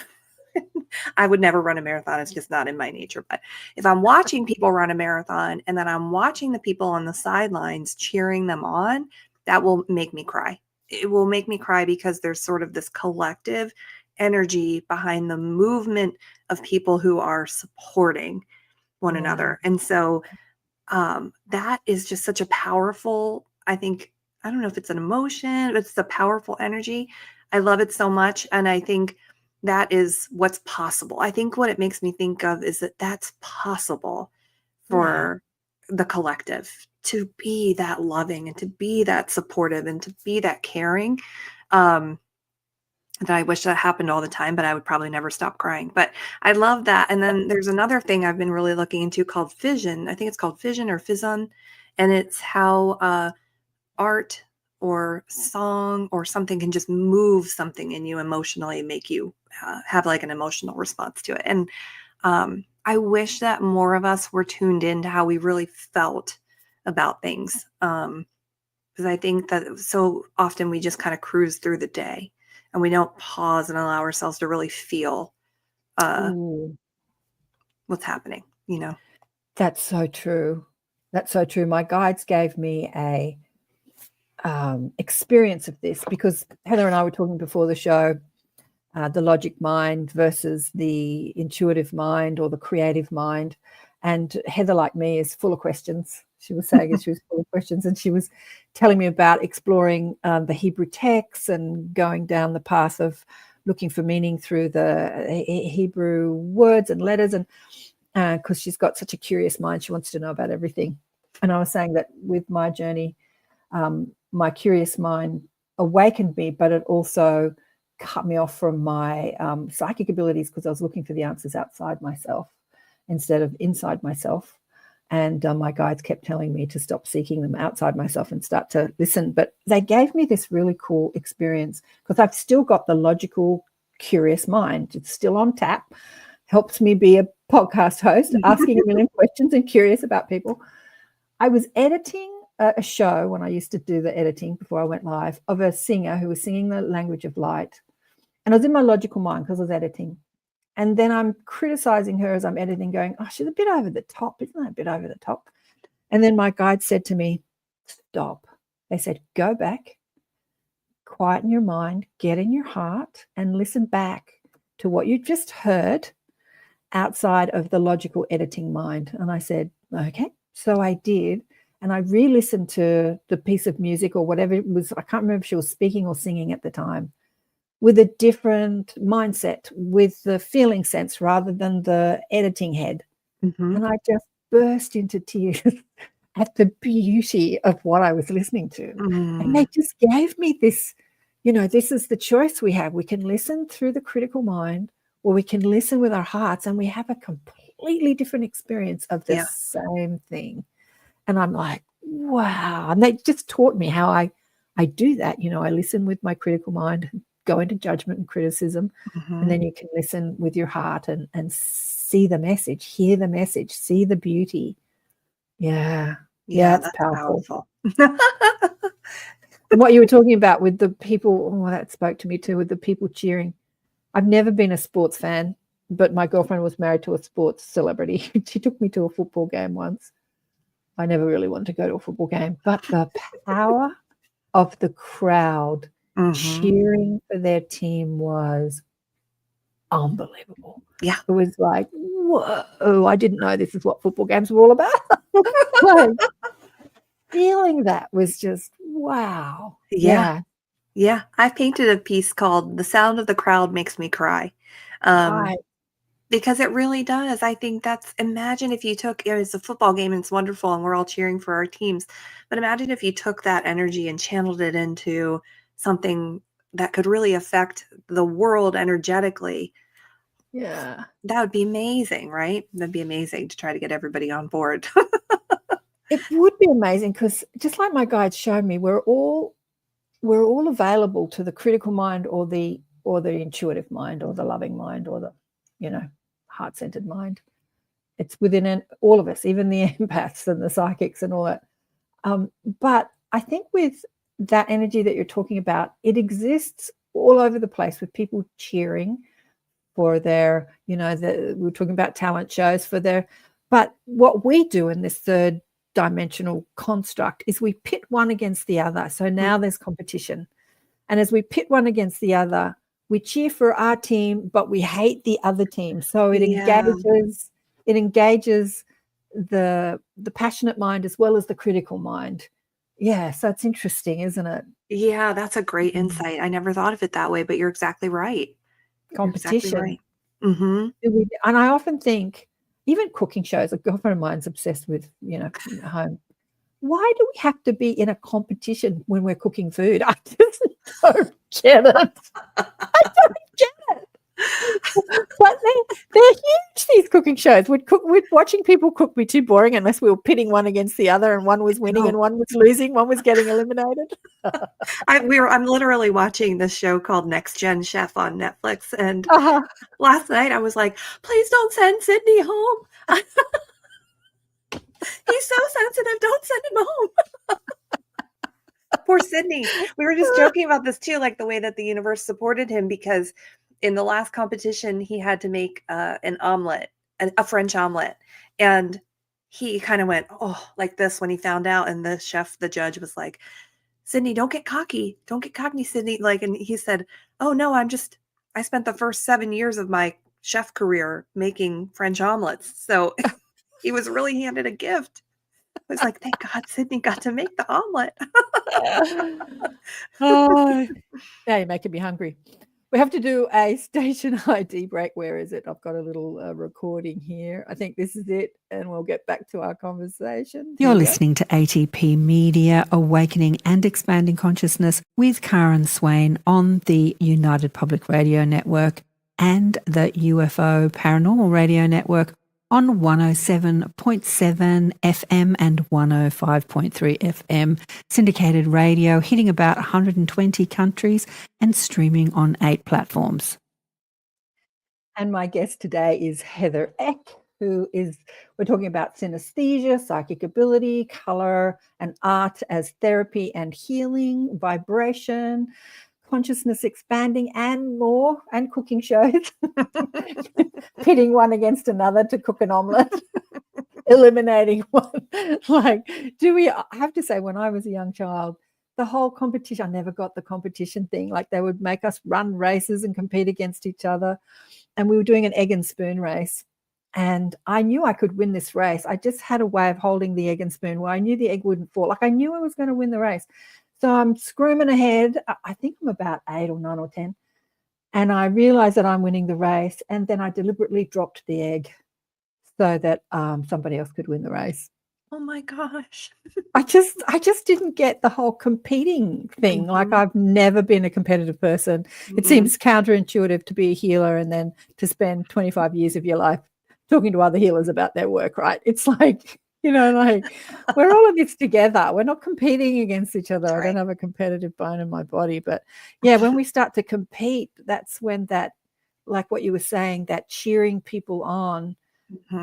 I would never run a marathon. It's just not in my nature. But if I'm watching people run a marathon and then I'm watching the people on the sidelines cheering them on, that will make me cry. It will make me cry because there's sort of this collective energy behind the movement of people who are supporting one another. And so that is just such a powerful, I don't know if it's an emotion, but it's a powerful energy. I love it so much. And I think that is what's possible. I think what it makes me think of is that that's possible for the collective to be that loving and to be that supportive and to be that caring. That I wish that happened all the time, but I would probably never stop crying. But I love that. And then there's another thing I've been really looking into called fission. I think it's called fission or fizzon. And it's how art or song or something can just move something in you emotionally, make you have like an emotional response to it. And I wish that more of us were tuned into how we really felt about things. Because I think that so often we just kind of cruise through the day and we don't pause and allow ourselves to really feel what's happening, you know? That's so true. That's so true. My guides gave me a experience of this because Heather and I were talking before the show, the logic mind versus the intuitive mind or the creative mind. And Heather, like me, is full of questions. She was saying she was full of questions, and she was telling me about exploring the Hebrew texts and going down the path of looking for meaning through the Hebrew words and letters, and because she's got such a curious mind, she wants to know about everything. And I was saying that with my journey, my curious mind awakened me, but it also cut me off from my psychic abilities because I was looking for the answers outside myself instead of inside myself. And my guides kept telling me to stop seeking them outside myself and start to listen. But they gave me this really cool experience because I've still got the logical, curious mind. It's still on tap, helps me be a podcast host, asking a million questions and curious about people. I was editing a show when I used to do the editing before I went live of a singer who was singing the language of light. And I was in my logical mind because I was editing. And then I'm criticizing her as I'm editing, going, oh, she's a bit over the top. Isn't that a bit over the top? And then my guide said to me, stop. They said, go back, quieten your mind, get in your heart, and listen back to what you just heard outside of the logical editing mind. And I said, okay. So I did. And I re-listened to the piece of music or whatever it was. I can't remember if she was speaking or singing at the time, with a different mindset, with the feeling sense rather than the editing head. And I just burst into tears at the beauty of what I was listening to. And they just gave me this, this is the choice we have. We can listen through the critical mind, or we can listen with our hearts, and we have a completely different experience of the same thing. And I'm like, wow. And they just taught me how I do that. I listen with my critical mind, go into judgment and criticism, and then you can listen with your heart and see the message, hear the message, see the beauty. Yeah, it's powerful. And what you were talking about with the people, that spoke to me too, with the people cheering. I've never been a sports fan, but my girlfriend was married to a sports celebrity. She took me to a football game once. I never really wanted to go to a football game, but the power of the crowd cheering for their team was unbelievable. Yeah. It was like, whoa, I didn't know this is what football games were all about. Like, feeling that was just, wow. Yeah. I painted a piece called The Sound of the Crowd Makes Me Cry. Right. Because it really does. I think imagine if you took, it's a football game and it's wonderful and we're all cheering for our teams, but imagine if you took that energy and channeled it into something that could really affect the world energetically. Yeah. That would be amazing, right? That'd be amazing to try to get everybody on board. It would be amazing, because just like my guide showed me, we're all available to the critical mind or the intuitive mind or the loving mind or the, heart-centered mind. It's within all of us, even the empaths and the psychics and all that. But I think with that energy that you're talking about, it exists all over the place, with people cheering for their, we're talking about talent shows but what we do in this third dimensional construct is we pit one against the other. So now there's competition. And as we pit one against the other, we cheer for our team, but we hate the other team. So it engages the passionate mind as well as the critical mind. Yeah, so it's interesting, isn't it? Yeah, that's a great insight. I never thought of it that way, but you're exactly right. Competition. Exactly right. And I often think, even cooking shows, a girlfriend of mine's obsessed with, at home. Why do we have to be in a competition when we're cooking food? I just don't get it. I don't get it. But they're huge, these cooking shows. Watching people cook be too boring unless we were pitting one against the other and one was winning and one was losing, one was getting eliminated. I'm literally watching this show called Next Gen Chef on Netflix, and last night I was like, please don't send Sydney home. He's so sensitive. Don't send him home. Poor Sydney. We were just joking about this too, like the way that the universe supported him, because in the last competition, he had to make an omelet, a French omelet. And he kind of went, like this when he found out. And the judge was like, Sydney, don't get cocky. Don't get cocky, Sydney. And he said, oh no, I spent the first 7 years of my chef career making French omelets. So he was really handed a gift. I was like, thank God Sydney got to make the omelet. Now you're making me hungry. We have to do a station ID break. Where is it? I've got a little recording here. I think this is it, and we'll get back to our conversation. You're listening to ATP Media, Awakening and Expanding Consciousness with Karen Swain on the United Public Radio Network and the UFO Paranormal Radio Network on 107.7 FM and 105.3 FM, syndicated radio, hitting about 120 countries and streaming on 8 platforms. And my guest today is Heather Eck, we're talking about synesthesia, psychic ability, color and art as therapy and healing, vibration, consciousness expanding, and more, and cooking shows. pitting one against another to cook an omelette, eliminating one. Like, I have to say, when I was a young child, the whole competition, I never got the competition thing. Like, they would make us run races and compete against each other. And we were doing an egg and spoon race. And I knew I could win this race. I just had a way of holding the egg and spoon where I knew the egg wouldn't fall. Like, I knew I was going to win the race. So I'm screaming ahead. I think I'm about 8 or 9 or 10. And I realized that I'm winning the race. And then I deliberately dropped the egg so that somebody else could win the race. Oh my gosh. I just didn't get the whole competing thing. Like, I've never been a competitive person. It seems counterintuitive to be a healer and then to spend 25 years of your life talking to other healers about their work, right? It's like, like we're all in this together. We're not competing against each other. That's I don't have a competitive bone in my body. But yeah, when we start to compete, that's when that, like what you were saying, that cheering people on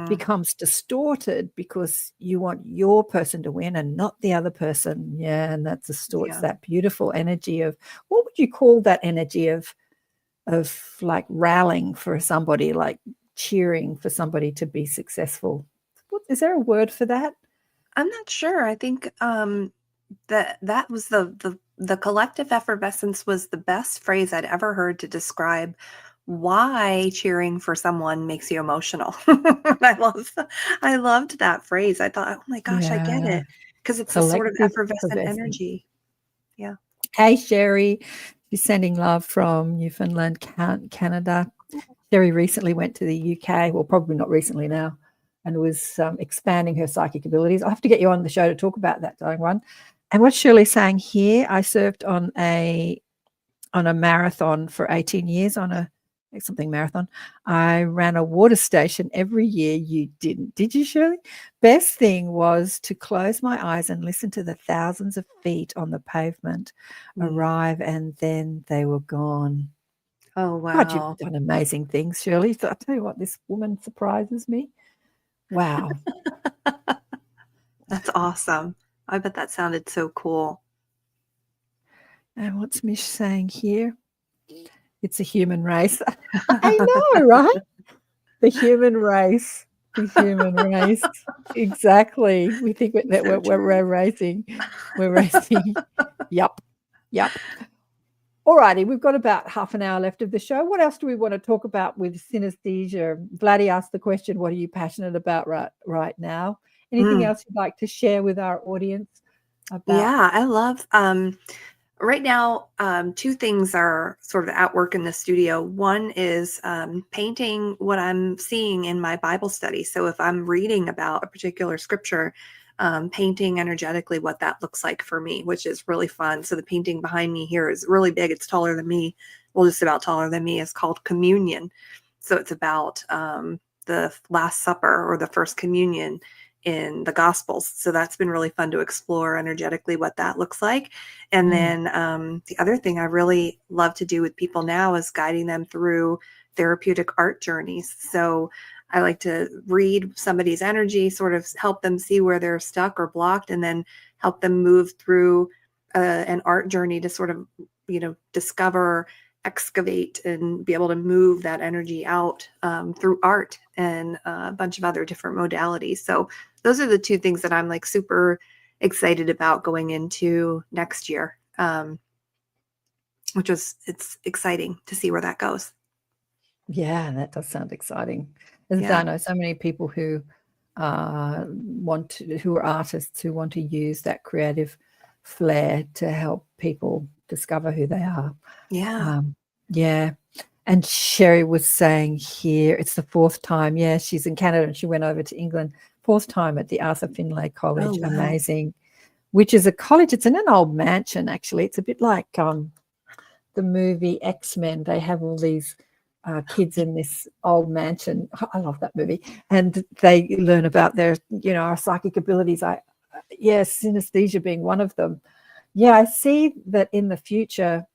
becomes distorted because you want your person to win and not the other person. Yeah, and that distorts that beautiful energy of, what would you call that energy of like rallying for somebody, like cheering for somebody to be successful? Is there a word for that? I'm not sure. I think that was the collective effervescence was the best phrase I'd ever heard to describe why cheering for someone makes you emotional. I loved that phrase. I thought, oh my gosh, I get it. Because it's a sort of effervescent energy. Yeah. Hey, Sherry. She's sending love from Newfoundland, Canada. Sherry recently went to the UK, well, probably not recently now, and was expanding her psychic abilities. I'll have to get you on the show to talk about that, darling one. And what Shirley's saying here, I served on a marathon for 18 years, on a something marathon. I ran a water station every year. You didn't, did you, Shirley? Best thing was to close my eyes and listen to the thousands of feet on the pavement arrive, and then they were gone. Oh, wow. God, you've done amazing things, Shirley. So I'll tell you what, this woman surprises me. Wow. That's awesome. I bet that sounded so cool. And what's Mish saying here? It's a human race. I know, right? The human race. The human race. Exactly. We think that we're racing. We're racing. Yep. All righty. We've got about half an hour left of the show. What else do we want to talk about with synesthesia? Vladdy asked the question, what are you passionate about right now? Anything else you'd like to share with our audience about? Yeah, I love right now, 2 things are sort of at work in the studio. One is painting what I'm seeing in my Bible study. So if I'm reading about a particular scripture, painting energetically what that looks like for me, which is really fun. So the painting behind me here is really big. It's taller than me. Well, just about taller than me. It's called Communion. So it's about the Last Supper, or the First Communion in the Gospels. So that's been really fun to explore energetically what that looks like. And then the other thing I really love to do with people now is guiding them through therapeutic art journeys. So I like to read somebody's energy, sort of help them see where they're stuck or blocked, and then help them move through an art journey to sort of, discover, excavate, and be able to move that energy out through art and a bunch of other different modalities. So those are the 2 things that I'm like super excited about going into next year, it's exciting to see where that goes. Yeah, that does sound exciting. I know so many people who who are artists, who want to use that creative flair to help people discover who they are. Yeah. And Sherry was saying here, it's the 4th time. Yeah, she's in Canada and she went over to England. 4th time at the Arthur Findlay College. Oh, wow. Amazing. Which is a college. It's in an old mansion, actually. It's a bit like the movie X-Men. They have all these kids in this old mansion. I love that movie. And they learn about their, our psychic abilities. Synesthesia being one of them. Yeah, I see that in the future,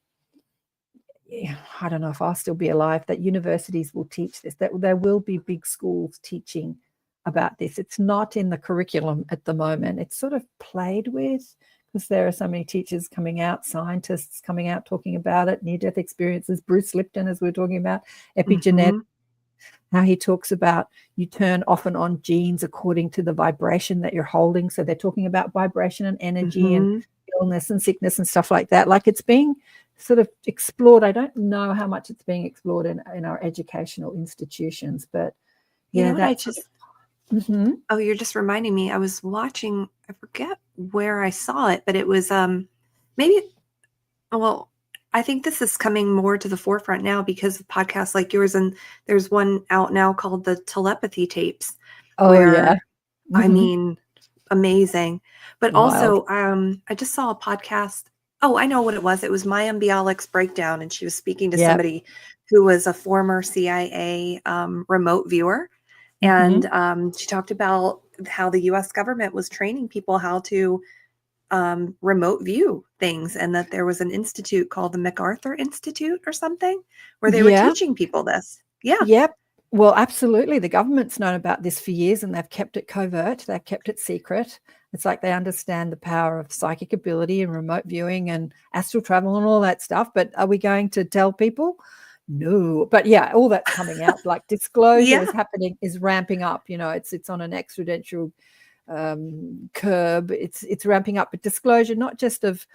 I don't know if I'll still be alive, that universities will teach this, that there will be big schools teaching about this. It's not in the curriculum at the moment. It's sort of played with, because there are so many teachers coming out, scientists coming out talking about it, near-death experiences, Bruce Lipton, as we were talking about, epigenetics. how he talks about you turn off and on genes according to the vibration that you're holding. So they're talking about vibration and energy and illness and sickness and stuff like that. Like it's being sort of explored. I don't know how much it's being explored in our educational institutions, but You know what I that's just Mhm. Oh, you're just reminding me. I was watching, I forget where I saw it, but it was maybe well, I think this is coming more to the forefront now because of podcasts like yours, and there's one out now called the telepathy tapes, Oh yeah. where I Mhm. mean, amazing. But Wild. also, I just saw a podcast. Oh, I know what it was. It was Maya Bialik's breakdown, and she was speaking to Yep. somebody who was a former CIA remote viewer. Mhm. And she talked about how the US government was training people how to remote view things, and that there was an institute called the MacArthur Institute or something where they were Yeah. teaching people this. Yeah. Yep. Well, absolutely. The government's known about this for years and they've kept it covert. They've kept it secret. It's like they understand the power of psychic ability and remote viewing and astral travel and all that stuff. But are we going to tell people? No. But yeah, all that's coming out. Like disclosure is Yeah. happening, is ramping up. It's on an exponential curb. It's ramping up. But disclosure, not just of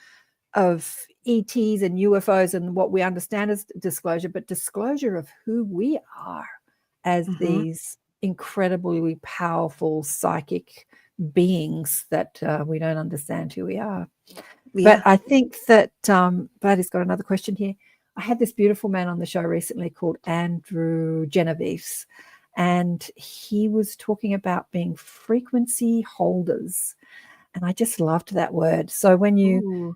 ETs and UFOs and what we understand as disclosure, but disclosure of who we are as these incredibly powerful psychic beings that we don't understand who we are. But Yeah. I think that Buddy's got another question here. I had this beautiful man on the show recently called Andrew Genovese, and he was talking about being frequency holders. And I just loved that word. So when you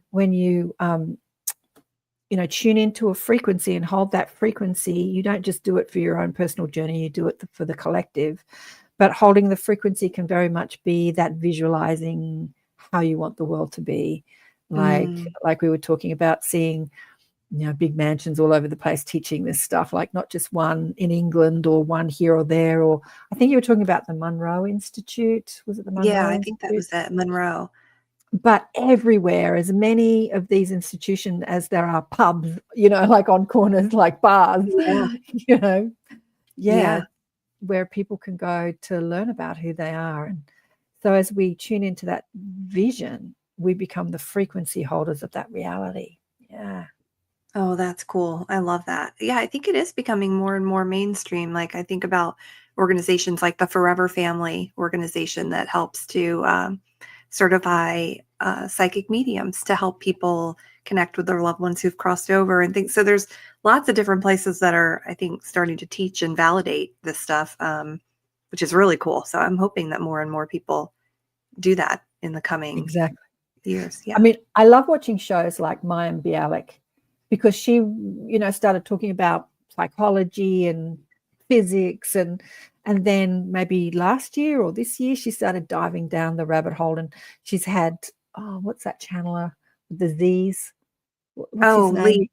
tune into a frequency and hold that frequency, you don't just do it for your own personal journey, you do it for the collective. But holding the frequency can very much be that visualizing how you want the world to be. Like we were talking about, seeing big mansions all over the place teaching this stuff, like not just one in England or one here or there. Or I think you were talking about the Monroe Institute. Was it the Yeah, Monroe I think that Institute? was at Monroe. But everywhere, as many of these institutions as there are pubs, like on corners, like bars, Yeah. yeah, Yeah. where people can go to learn about who they are. And so as we tune into that vision, we become the frequency holders of that reality. Yeah. Oh, that's cool. I love that. Yeah, I think it is becoming more and more mainstream. Like I think about organizations like the Forever Family organization that helps to certify psychic mediums to help people connect with their loved ones who've crossed over and things. So there's lots of different places that are, I think, starting to teach and validate this stuff, which is really cool. So I'm hoping that more and more people do that in the coming Exactly. years. Yeah. I mean, I love watching shows like Maya Bialik because she, started talking about psychology and physics, and then maybe last year or this year she started diving down the rabbit hole, and she's had what's that channeler with the Z's? What's his Oh, name?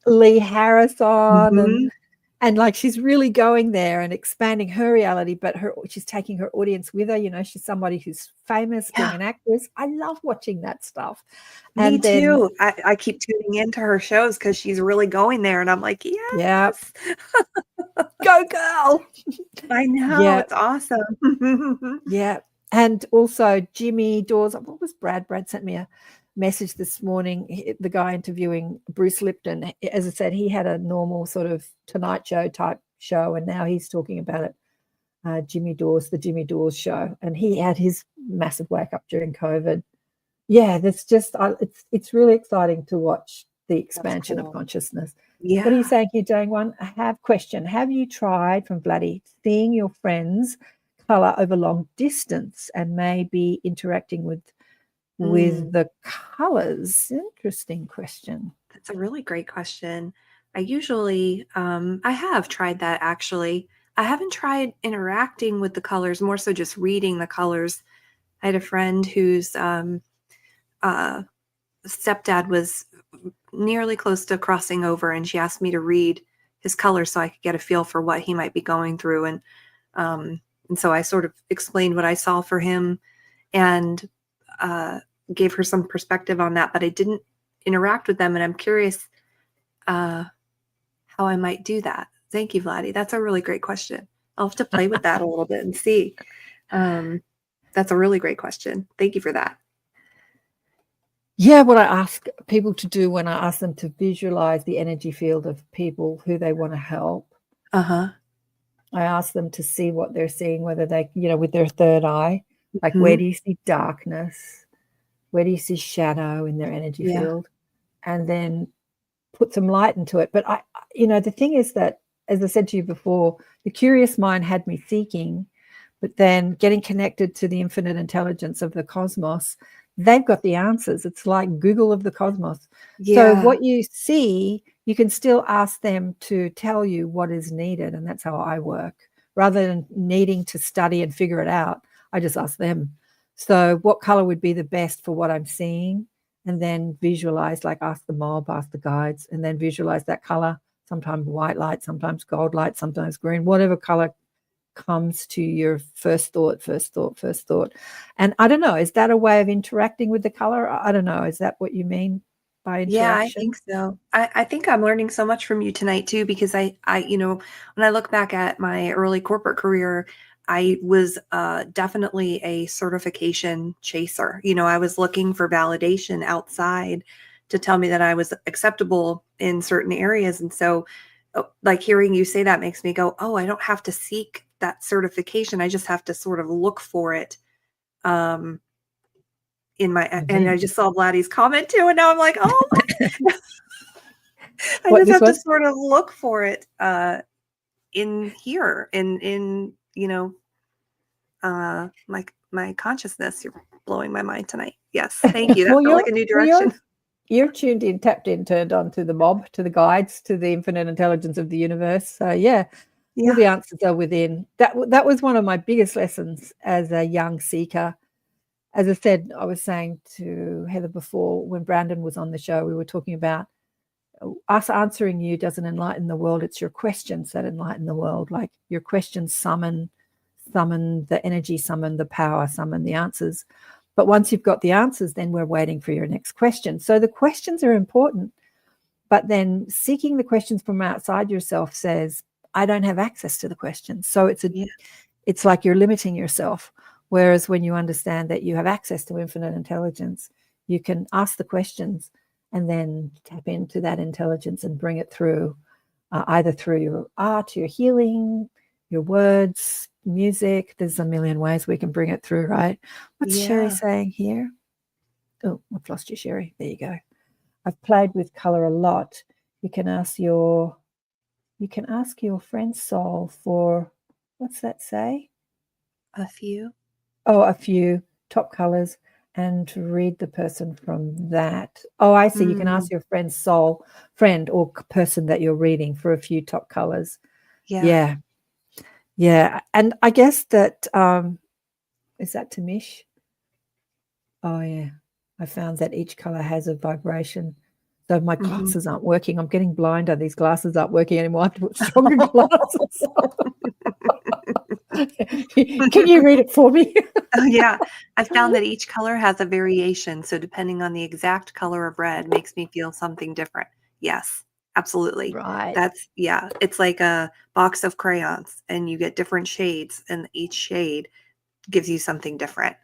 Lee Harris on, Mhm. and like she's really going there and expanding her reality, but she's taking her audience with her. She's somebody who's famous, being Yeah, an actress. I love watching that stuff. me And then, too. I keep tuning into her shows because she's really going there, and I'm like, yeah, yes, go girl. I know, Yeah, it's awesome. yeah. And also Jimmy Dawes. What was Brad? Brad sent me a message this morning. The guy interviewing Bruce Lipton. As I said, he had a normal sort of Tonight Show type show, and now he's talking about it. Jimmy Dawes, the Jimmy Dawes show, and he had his massive wake up during COVID. Yeah, that's just it's really exciting to watch the That's expansion of cool. consciousness. What are you Yeah. saying here, Jane? One, I have question. Have you tried, from Vladdy, seeing your friends color over long distance and maybe interacting with Mm, the colors? Interesting question. that's a really great question. I usually, I have tried that actually. I haven't tried interacting with the colors, more so just reading the colors. I had a friend whose uh, stepdad was nearly close to crossing over, and she asked me to read his colors so I could get a feel for what he might be going through. And so I sort of explained what I saw for him and uh, gave her some perspective on that, but I didn't interact with them. And I'm curious how I might do that. Thank you, Vladdy. That's a really great question. I'll have to play with that a little bit and see. That's a really great question. Thank you for that. Yeah, what I ask people to do when I ask them to visualize the energy field of people who they want to help, Uh-huh. I ask them to see what they're seeing, whether they, with their third eye, like where Mhm. do you see darkness? Where do you see shadow in their energy Yeah. field? And then put some light into it. But the thing is that, as I said to you before, the curious mind had me seeking, but then getting connected to the infinite intelligence of the cosmos, they've got the answers. It's like Google of the cosmos. So Yeah. what you see, you can still ask them to tell you what is needed. And that's how I work. Rather than needing to study and figure it out, I just ask them. So what color would be the best for what I'm seeing? And then visualize, like ask the mob, ask the guides, and then visualize that color. Sometimes white light, sometimes gold light, sometimes green, whatever color comes to your first thought. And I don't know, is that a way of interacting with the color? I don't know. Is that what you mean by Yeah, I interaction? think so. I think I'm learning so much from you tonight too, because I, when I look back at my early corporate career, I was definitely a certification chaser. I was looking for validation outside to tell me that I was acceptable in certain areas. And so, like hearing you say that makes me go, oh, I don't have to seek that certification. I just have to sort of look for it. In my, and I just saw Vladdy's comment too, and now I'm like, oh my. I What, just this have to one? sort of look for it in here, in my consciousness. You're blowing my mind tonight. Yes, thank you. That Well, felt like a new direction. you're tuned in, tapped in, turned on to the mob, to the guides, to the infinite intelligence of the universe. So yeah, all the answers are within. That was one of my biggest lessons as a young seeker. As I said, I was saying to Heather before, when Brandon was on the show, we were talking about us answering you doesn't enlighten the world. It's your questions that enlighten the world. Like your questions summon the energy, summon the power, summon the answers. But once you've got the answers, then we're waiting for your next question. So the questions are important, but then seeking the questions from outside yourself says, I don't have access to the questions. So it's like you're limiting yourself. Whereas when you understand that you have access to infinite intelligence, you can ask the questions and then tap into that intelligence and bring it through, either through your art, your healing, your words, music. There's a million ways we can bring it through, right? What's Sherry saying here? Oh, I've lost you, Sherry. There you go. I've played with color a lot. You can ask your friend's soul for, what's that say? A few. Oh, a few top colors, and to read the person from that. Oh, I see. You can ask your friend's soul friend or person that you're reading for a few top colors. Yeah. And I guess that is that Tamish? Oh yeah. I found that each color has a vibration. So my glasses aren't working. I'm getting blinder. These glasses aren't working anymore. I have to put stronger glasses on. Can you read it for me? Oh, yeah. I found that each color has a variation. So depending on the exact color of red makes me feel something different. Yes, absolutely. Right. It's like a box of crayons and you get different shades and each shade gives you something different.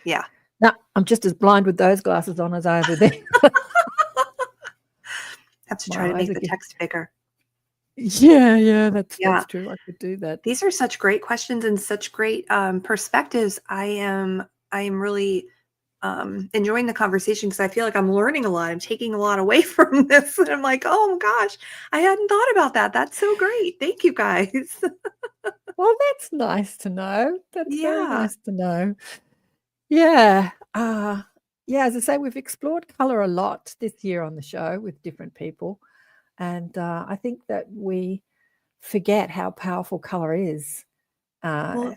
Yeah. No, I'm just as blind with those glasses on as I am with them. Have to try to make the text bigger. Yeah, that's true. I could do that. These are such great questions and such great perspectives. I am really enjoying the conversation because I feel like I'm learning a lot. I'm taking a lot away from this. And I'm like, oh my gosh, I hadn't thought about that. That's so great. Thank you guys. Well, that's nice to know. That's very nice to know. Yeah. As I say, we've explored color a lot this year on the show with different people. And I think that we forget how powerful color is. And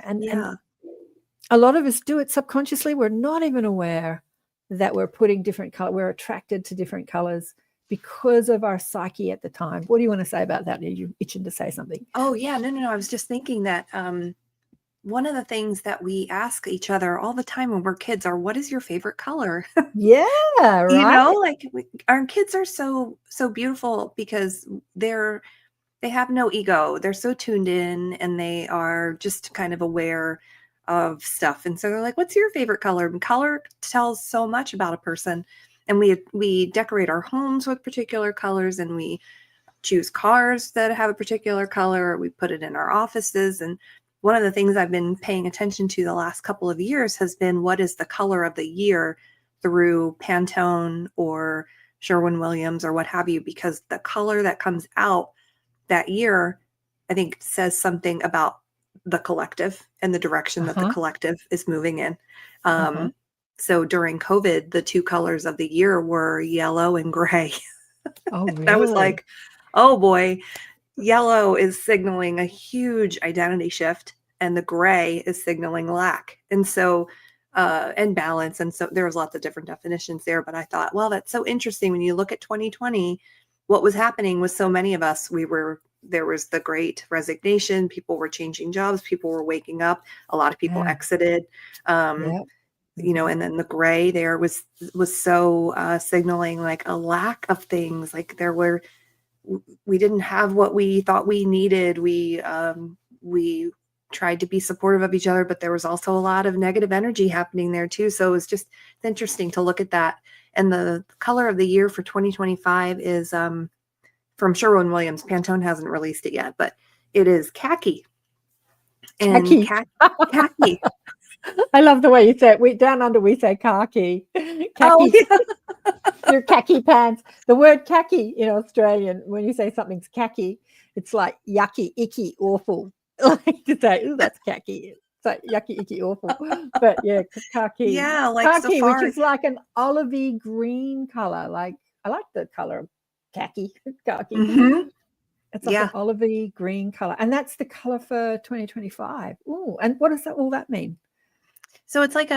a lot of us do it subconsciously. We're not even aware that we're putting different color. We're attracted to different colors because of our psyche at the time. What do you want to say about that? Are you itching to say something? Oh yeah, no. I was just thinking that one of the things that we ask each other all the time when we're kids are, what is your favorite color? Yeah, right. Like our kids are so beautiful because they're they have no ego. They're so tuned in, and they are just kind of aware of stuff. And so they're like, what's your favorite color? And color tells so much about a person. And we decorate our homes with particular colors, and we choose cars that have a particular color. We put it in our offices. And one of the things I've been paying attention to the last couple of years has been, what is the color of the year through Pantone or Sherwin-Williams or what have you, because the color that comes out that year, I think, says something about the collective and the direction that the collective is moving in. So during COVID, the two colors of the year were yellow and gray. Oh, really? I was like, oh boy, yellow is signaling a huge identity shift, and the gray is signaling lack. And so, and balance. And so there was lots of different definitions there, but I thought, well, that's so interesting. When you look at 2020, what was happening with so many of us, there was the great resignation. People were changing jobs. People were waking up. A lot of people exited. You know, and then the gray there was so signaling like a lack of things. Like we didn't have what we thought we needed. We tried to be supportive of each other, but there was also a lot of negative energy happening there too. So it was just interesting to look at that. And the color of the year for 2025 is from Sherwin-Williams. Pantone hasn't released it yet, but it is khaki. And khaki. I love the way you say it. Down under we say khaki. Khaki. Oh, yeah. Your khaki pants. The word khaki in Australian, when you say something's khaki, it's like yucky, icky, awful. Like to say, oh, that's khaki. It's like yucky, icky, awful. But yeah, khaki. Yeah, like khaki, safari. which is like an olivey green color. Like I like the color of khaki. Mm-hmm. It's like an olivey green color, and that's the color for 2025. Ooh, and what does all that mean? So it's like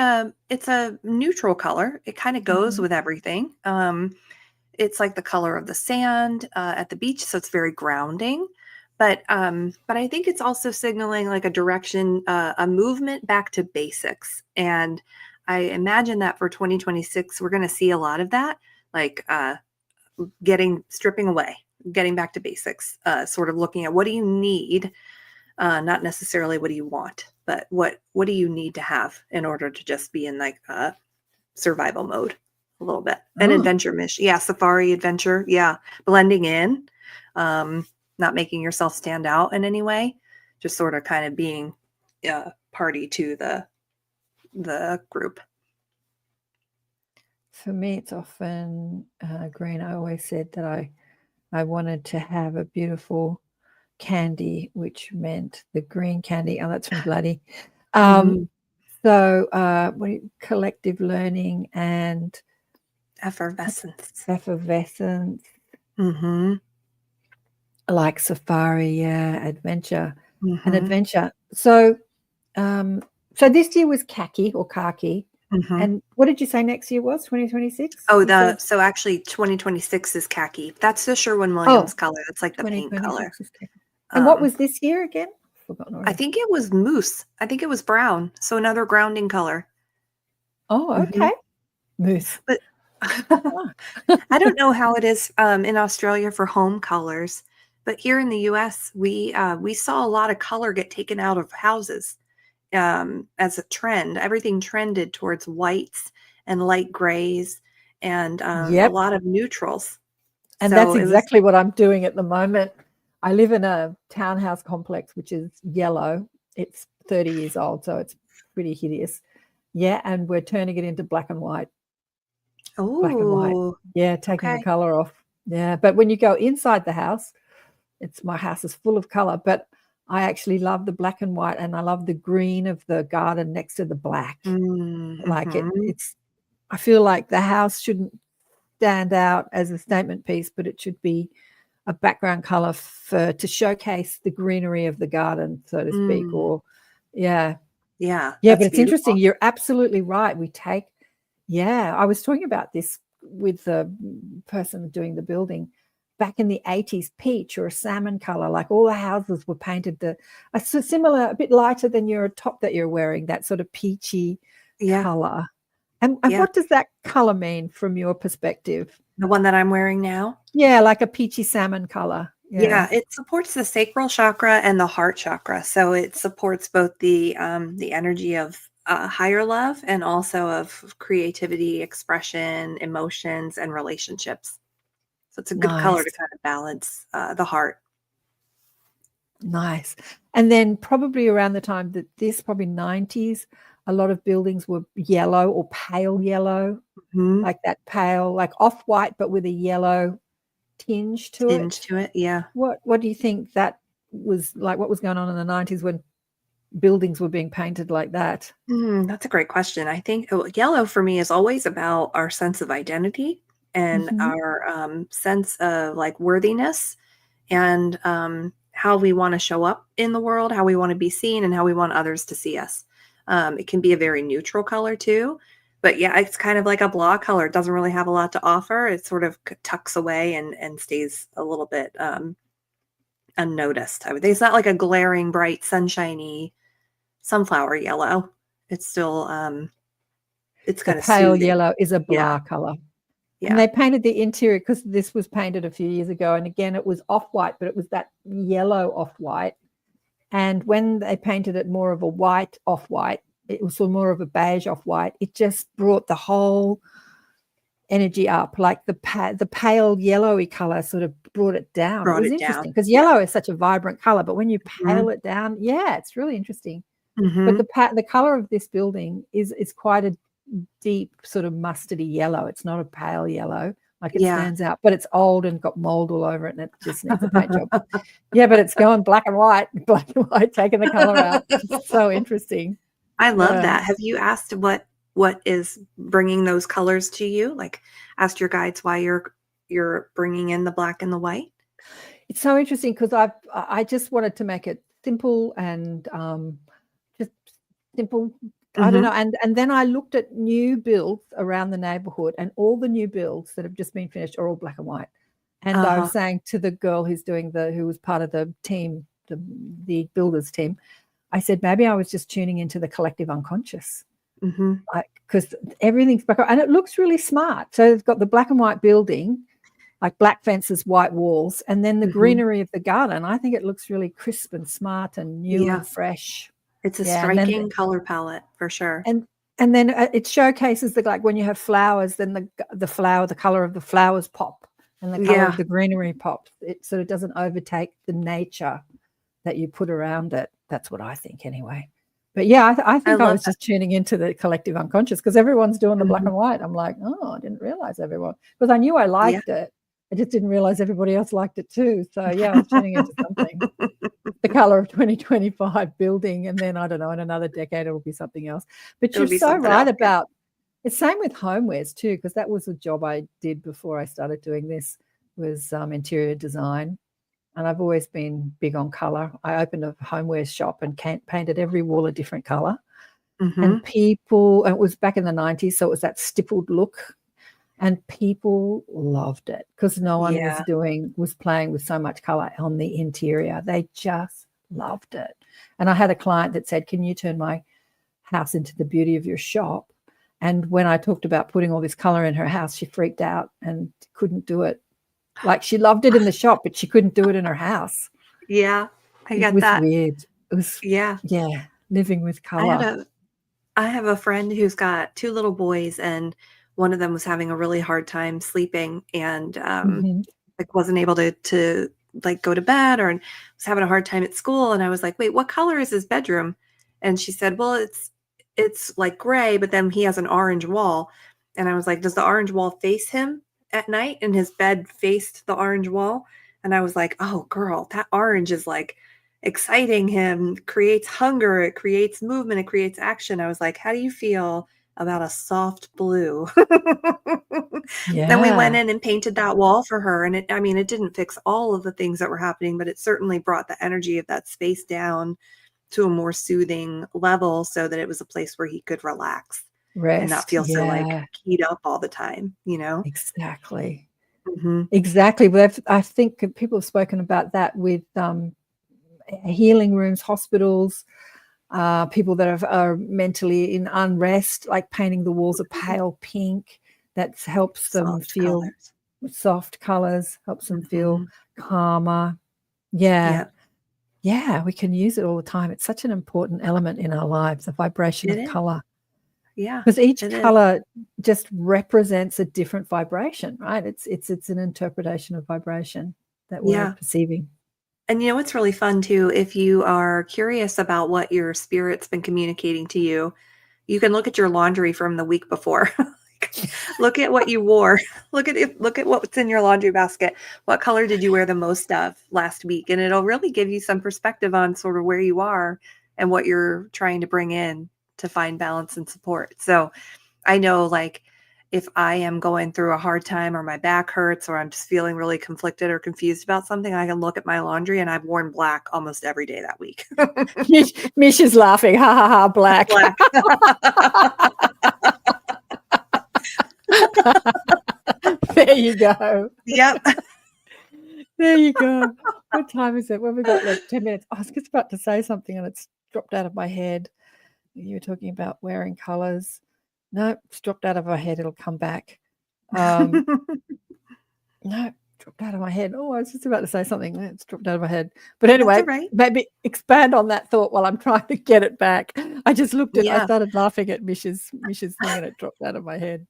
it's a neutral color. It kind of goes with everything. It's like the color of the sand at the beach, so it's very grounding. But I think it's also signaling like a direction, a movement back to basics. And I imagine that for 2026, we're going to see a lot of that, like stripping away, getting back to basics, sort of looking at what do you need, not necessarily what do you want, but what do you need to have in order to just be in like survival mode a little bit. An adventure mission. Yeah. Safari adventure. Yeah. Blending in, not making yourself stand out in any way, just sort of kind of being party to the group. For me, it's often green. I always said that I wanted to have a beautiful candy, which meant the green candy. Oh, that's from Bloody. So collective learning and effervescence. Like safari, adventure, and adventure. So so this year was khaki. And what did you say next year was 2026? So actually 2026 is khaki. That's the Sherwin-Williams color. That's like the paint color. And what was this year again? Forgotten already. I think it was moose. I think it was brown. So another grounding color. Oh, okay. Moose. But I don't know how it is in Australia for home colors, but here in the US, we saw a lot of color get taken out of houses as a trend. Everything trended towards whites and light grays and a lot of neutrals. And so that's exactly what I'm doing at the moment. I live in a townhouse complex, which is yellow. It's 30 years old, so it's pretty hideous. Yeah, and we're turning it into black and white. Oh, black and white. Yeah, taking the color off. Yeah, but when you go inside the house, my house is full of color, but I actually love the black and white, and I love the green of the garden next to the black. Like it's. I feel like the house shouldn't stand out as a statement piece, but it should be a background color to showcase the greenery of the garden, so to speak. Or but it's beautiful. Interesting. You're absolutely right. I was talking about this with the person doing the building. Back in the 80s, peach or a salmon color, like all the houses were painted a similar, a bit lighter than your top that you're wearing, that sort of peachy color. And what does that color mean from your perspective? The one that I'm wearing now? Yeah, like a peachy salmon color. Yeah, it supports the sacral chakra and the heart chakra. So it supports both the energy of higher love and also of creativity, expression, emotions, and relationships. So it's a good color Nice. to kind of balance the heart. Nice. And then probably around the time that this, probably 90s, a lot of buildings were yellow or pale yellow, Mhm. like that pale, like off-white, but with a yellow tinge to Tinge it. to it, yeah. What do you think that was like? What was going on in the 90s when buildings were being painted like that? That's a great question. I think yellow for me is always about our sense of identity and Mhm. our sense of like worthiness and how we want to show up in the world, how we want to be seen, and how we want others to see us. It can be a very neutral color too, but yeah, it's kind of like a blah color. It doesn't really have a lot to offer. It sort of tucks away and stays a little bit unnoticed. I would say it's not like a glaring, bright, sunshiny sunflower yellow. It's still it's The kind of pale soothing. yellow is a Yeah. blah color. And Yeah. they painted the interior, because this was painted a few years ago. And again, it was off-white, but it was that yellow off-white. And when they painted it more of a white off-white, it was more of a beige off-white. It just brought the whole energy up. Like the pale yellowy color sort of brought it down. It Brought was it interesting down. because Yeah. yellow is such a vibrant color, but when you pale Mhm. it down, yeah, it's really interesting. But Mhm. the color of this building is quite a deep sort of mustardy yellow. It's not a pale yellow, like it Yeah. stands out, but it's old and got mold all over it, and it just needs a paint job. Yeah, but it's going black and white, taking the color out. It's so interesting. I love Yeah. that. Have you asked what is bringing those colors to you? Like, asked your guides why you're bringing in the black and the white? It's so interesting because I just wanted to make it simple and just simple. I don't know. Mhm. And then I looked at new builds around the neighborhood, and all the new builds that have just been finished are all black and white. And I Uh-huh. was saying to the girl who was part of the team, the builders team, I said, maybe I was just tuning into the collective unconscious. Mhm. Because everything's black and it looks really smart. So it's got the black and white building, like black fences, white walls, and then the Mhm. greenery of the garden. I think it looks really crisp and smart and new Yeah. and fresh. It's a Yeah, and then striking color palette for sure. and then it showcases like when you have flowers, then the color of the flowers pop, and the color Yeah. of the greenery pops. It sort of doesn't overtake the nature that you put around it. That's what I think, anyway. But yeah, I I think I love was that. just tuning into the collective unconscious because everyone's doing the black Mhm. and white. I'm like, oh, I didn't realize everyone, because I knew I Yeah. liked it. I just didn't realize everybody else liked it too. So yeah, I was tuning into something. The color of 2025 building, and then I don't know, in another decade it'll be something else. But It'll you're be so something right else, yeah. about it's same with homewares too, because that was a job I did before I started doing this, was interior design. And I've always been big on color. I opened a homeware shop and painted every wall a different color. And Mhm. people, and it was back in the 90s, so it was that stippled look. And people loved it because no one Yeah. was playing with so much color on the interior. They just loved it. And I had a client that said, can you turn my house into the beauty of your shop? And when I talked about putting all this color in her house, she freaked out and couldn't do it. Like, she loved it in the shop, but she couldn't do it in her house. Yeah. I It get was that. weird. It was, Yeah. yeah, living with I had color. I have a friend who's got 2 little boys, and one of them was having a really hard time sleeping and, Mhm. like, wasn't able to, like, go to bed or was having a hard time at school, and I was like, "Wait, what color is his bedroom?" And she said, "Well, it's, like, gray, but then he has an orange wall." And I was like, "Does the orange wall face him at night?" And his bed faced the orange wall, and I was like, "Oh, girl, that orange is, like, exciting him, creates hunger, it creates movement, it creates action." I was like, "How do you feel about a soft blue?" Then we went Yeah. in and painted that wall for her, and I mean, it didn't fix all of the things that were happening, but it certainly brought the energy of that space down to a more soothing level so that it was a place where he could relax and not Rest. feel so, like, Yeah, keyed up all the time, you know? exactly. Mhm. Exactly. Well, I think people have spoken about that with healing rooms, hospitals, people that are mentally in unrest, like painting the walls a Mhm. pale pink. That helps them Soft feel colors. soft colors, helps them feel Mhm. calmer. Yeah. Yeah, Yeah, we can use it all the time. It's such an important element in our lives, the vibration it of is. color. Yeah, Because each it is. color just represents a different vibration, right? It's an interpretation of vibration that we're Yeah. perceiving. And you know what's really fun too? If you are curious about what your spirit's been communicating to you, you can look at your laundry from the week before. Look at what you wore. Look at what's in your laundry basket. What color did you wear the most of last week? And it'll really give you some perspective on sort of where you are and what you're trying to bring in to find balance and support. So I know, like, if I am going through a hard time or my back hurts or I'm just feeling really conflicted or confused about something, I can look at my laundry, and I've worn black almost every day that week. Mish is laughing. Ha ha ha, black. Black. There you go. Yep. There you go. What time is it? What have we got left? 10 minutes. I was just about to say something and it's dropped out of my head. You were talking about wearing colors. No, it's dropped out of my head. It'll come back. No, dropped out of my head. Oh, I was just about to say something. It's dropped out of my head. But anyway, all right. maybe expand on that thought while I'm trying to get it back. I just looked at, I Yeah. started laughing at Mish's thing and it dropped out of my head.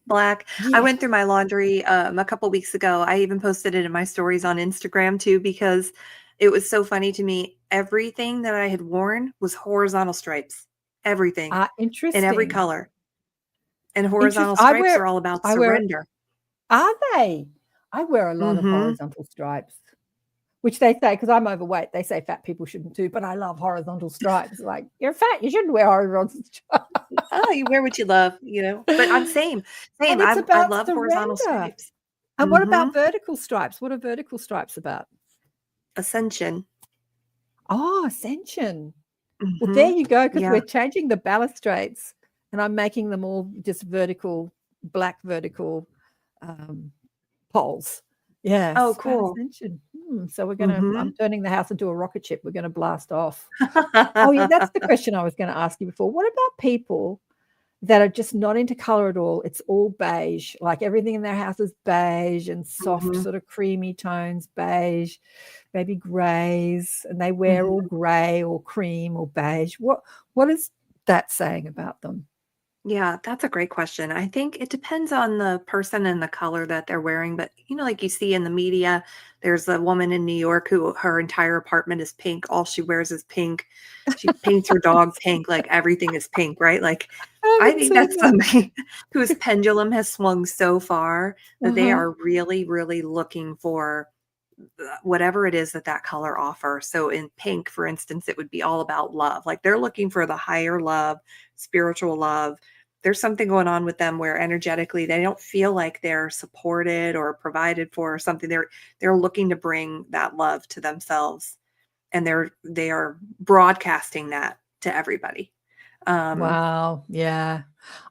Black. Yeah. I went through my laundry a couple weeks ago. I even posted it in my stories on Instagram too, because it was so funny to me. Everything that I had worn was horizontal stripes. Everything in Interesting. every color. And horizontal I stripes wear- are all about I wear- surrender. Are they? I wear a lot of horizontal stripes, which they say, because I'm overweight, they say fat people shouldn't do, but I love horizontal stripes. Like, you're fat, you shouldn't wear horizontal stripes. Oh, you wear what you love, you know. But I'm same. And it's I about love horizontal surrender. stripes. And what about vertical stripes? What are vertical stripes about? Ascension. Oh, ascension. Well, there you go, because Yeah. we're changing the balustrades and I'm making them all just vertical, black vertical poles. Yeah. Oh, it's about cool. ascension. So we're going to, I'm turning the house into a rocket ship. We're going to blast off. Oh, Oh, yeah, that's the question I was going to ask you before. What about people that are just not into color at all? It's all beige, like everything in their house is beige and soft, sort of creamy tones, beige, maybe grays, and they wear all gray or cream or beige. What is that saying about them? Yeah, that's a great question. I think it depends on the person and the color that they're wearing. But, you know, like you see in the media, there's a woman in New York who her entire apartment is pink. All she wears is pink. She paints her dog pink, like everything is pink, right? Like, I think that's somebody whose pendulum has swung so far that they are really, really looking for whatever it is that that color offers. So in pink, for instance, it would be all about love. Like they're looking for the higher love, spiritual love. There's something going on with them where energetically they don't feel like they're supported or provided for or something. They're looking to bring that love to themselves, and they are broadcasting that to everybody. Wow. Yeah.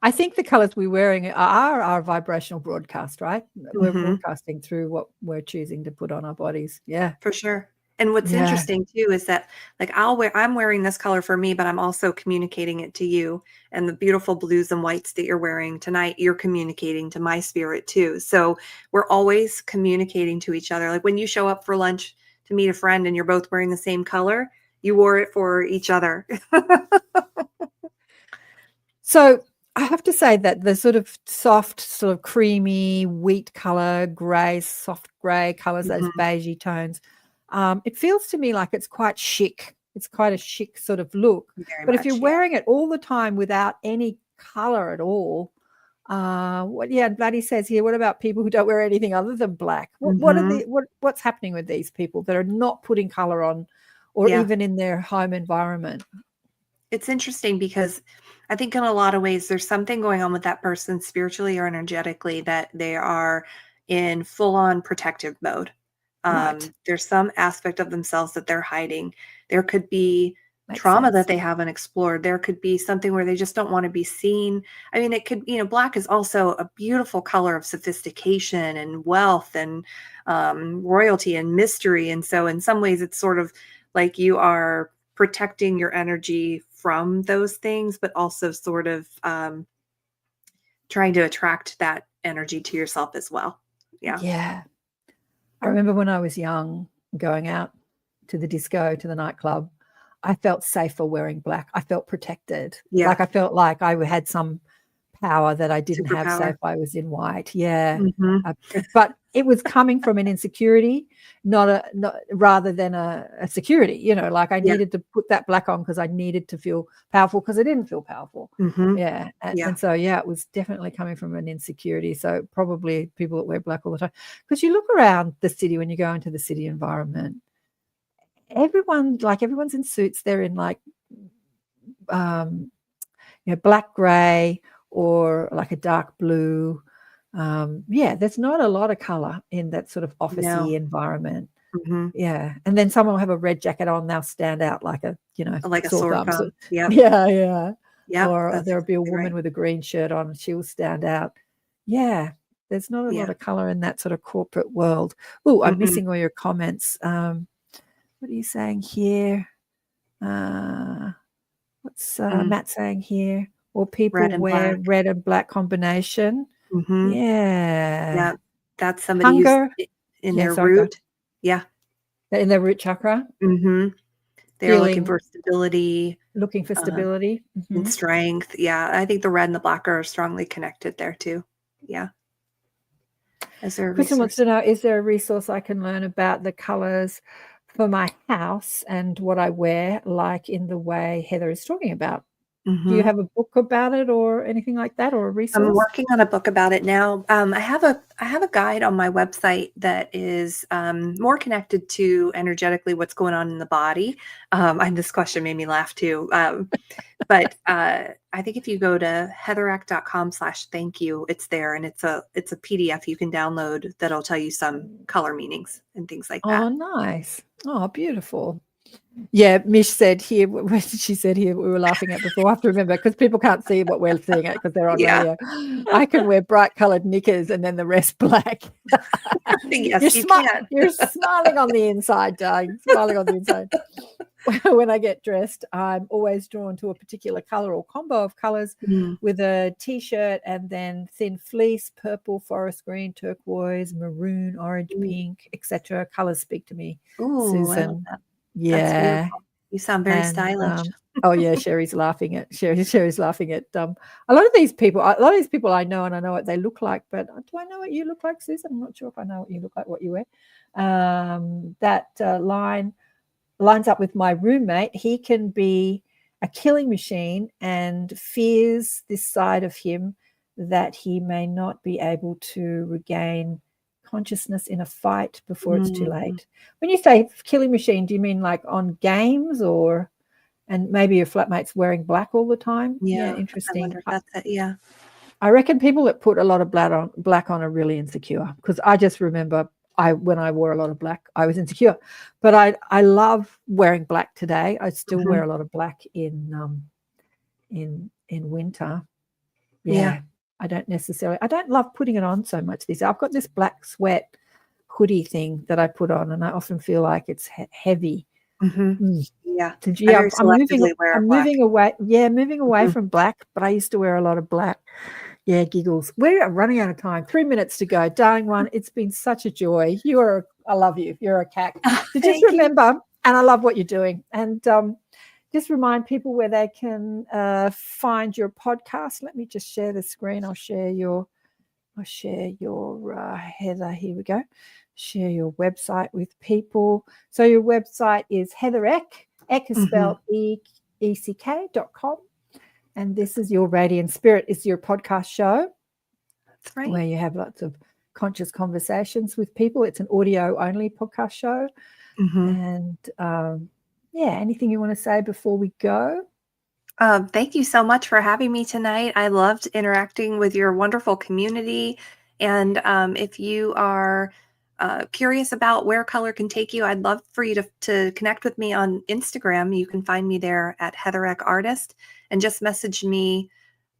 I think the colors we're wearing are our vibrational broadcast, right? We're broadcasting through what we're choosing to put on our bodies. Yeah. For sure. And what's Yeah. interesting too is that like I'm wearing this color for me, but I'm also communicating it to you. And the beautiful blues and whites that you're wearing tonight, you're communicating to my spirit too. So we're always communicating to each other. Like when you show up for lunch to meet a friend and you're both wearing the same color, you wore it for each other. So I have to say that the sort of soft, sort of creamy wheat color, gray, soft gray colors, those beigey tones, it feels to me like it's quite chic. It's quite a chic sort of look. Very But if much, you're yeah. wearing it all the time without any color at all, Vladdy says here, what about people who don't wear anything other than black? What's happening with these people that are not putting color on or Yeah. even in their home environment? It's interesting because I think in a lot of ways there's something going on with that person spiritually or energetically that they are in full-on protective mode. Right. There's some aspect of themselves that they're hiding. There could be Makes trauma sense. that they haven't explored. There could be something where they just don't want to be seen. I mean, it could, you know, black is also a beautiful color of sophistication and wealth and royalty and mystery. And so in some ways it's sort of like you are protecting your energy from those things, but also sort of trying to attract that energy to yourself as well. Yeah. Yeah. I remember when I was young, going out to the disco, to the nightclub, I felt safer wearing black. I felt protected. Yeah. Like I felt like I had some power that I didn't have, say, Superpower. if I was in white. Yeah. Mhm. But it was coming from an insecurity, not rather than a security, you know, like I Yeah. needed to put that black on because I needed to feel powerful because I didn't feel powerful. Mhm. Yeah. And so, yeah, it was definitely coming from an insecurity. So probably people that wear black all the time, because you look around the city when you go into the city environment, everyone's in suits. They're in like, black, gray, or like a dark blue. There's not a lot of color in that sort of officey environment. Mhm. Yeah. And then someone will have a red jacket on, they'll stand out like a, Like a sore sore thumb. thumb. Yeah. Yeah. Yeah. Or there'll be a woman right. with a green shirt on, she'll stand out. Yeah. There's not a lot of color in that sort of corporate world. Oh, I'm missing all your comments. What are you saying here? What's Matt saying here? Or people Red and wear black. red and black combination. Mhm. Yeah. Yeah. That's somebody Hunger. who's in Yeah, their sorry, go. root. Yeah. In their root chakra. Mhm. They're looking Feeling, for stability looking for stability. and strength. Yeah. I think the red and the black are strongly connected there too. Yeah. Is there a Kristen wants resource? to know, is there a resource I can learn about the colors for my house and what I wear, like in the way Heather is talking about? Do you Mhm. have a book about it or anything like that, or a I'm resource? working on a book about it now. I have a guide on my website that is more connected to energetically what's going on in the body. And this question made me laugh too. But I think if you go to heatherack.com/thank you, it's there, and it's a PDF you can download that'll tell you some color meanings and things like that. Oh, nice. Oh, beautiful. Yeah, Mish said here, what did she said here, we were laughing at before. I have to remember because people can't see what we're seeing it because they're on Yeah. radio. I can wear bright colored knickers and then the rest black. Yes, you can. You're smiling on the inside, darling. Smiling on the inside. When I get dressed, I'm always drawn to a particular color or combo of colors with a t-shirt and then thin fleece, purple, forest green, turquoise, maroon, orange, pink, etc. Colors speak to me. Ooh, Susan. I love that. That's Yeah. beautiful. You sound very And stylish. oh yeah, Sherry's laughing at Sherry's laughing at a lot of these people I know, and I know what they look like, but do I know what you look like, Susan? I'm not sure if I know what you look like, what you wear. That line lines up with my roommate. He can be a killing machine and fears this side of him that he may not be able to regain consciousness in a fight before it's too late. When you say killing machine, do you mean like on games, or and maybe your flatmate's wearing black all the time? Yeah, Interesting. I wonder if that's it. Yeah. I reckon people that put a lot of black on are really insecure, because I just remember when I wore a lot of black, I was insecure. But I love wearing black today. I still wear a lot of black in winter. Yeah. I don't love putting it on so much these days. I've got this black sweat hoodie thing that I put on, and I often feel like it's heavy. Yeah. I'm moving away. Yeah, moving away from black, but I used to wear a lot of black. Yeah, giggles. We're running out of time. 3 minutes to go. Darling one, it's been such a joy. I love you. You're a cat. So just remember, and I love what you're doing. And just remind people where they can find your podcast. Let me just share the screen. I'll share your Heather. Here we go. Share your website with people. So your website is Heather Eck. Eck is spelled ECK.com. And this is your Radiant Spirit. Is your podcast show. That's right. Where you have lots of conscious conversations with people. It's an audio only podcast show. And anything you want to say before we go? Thank you so much for having me tonight. I loved interacting with your wonderful community. And if you are curious about where color can take you, I'd love for you to connect with me on Instagram. You can find me there at Heather Eck Artist, and just message me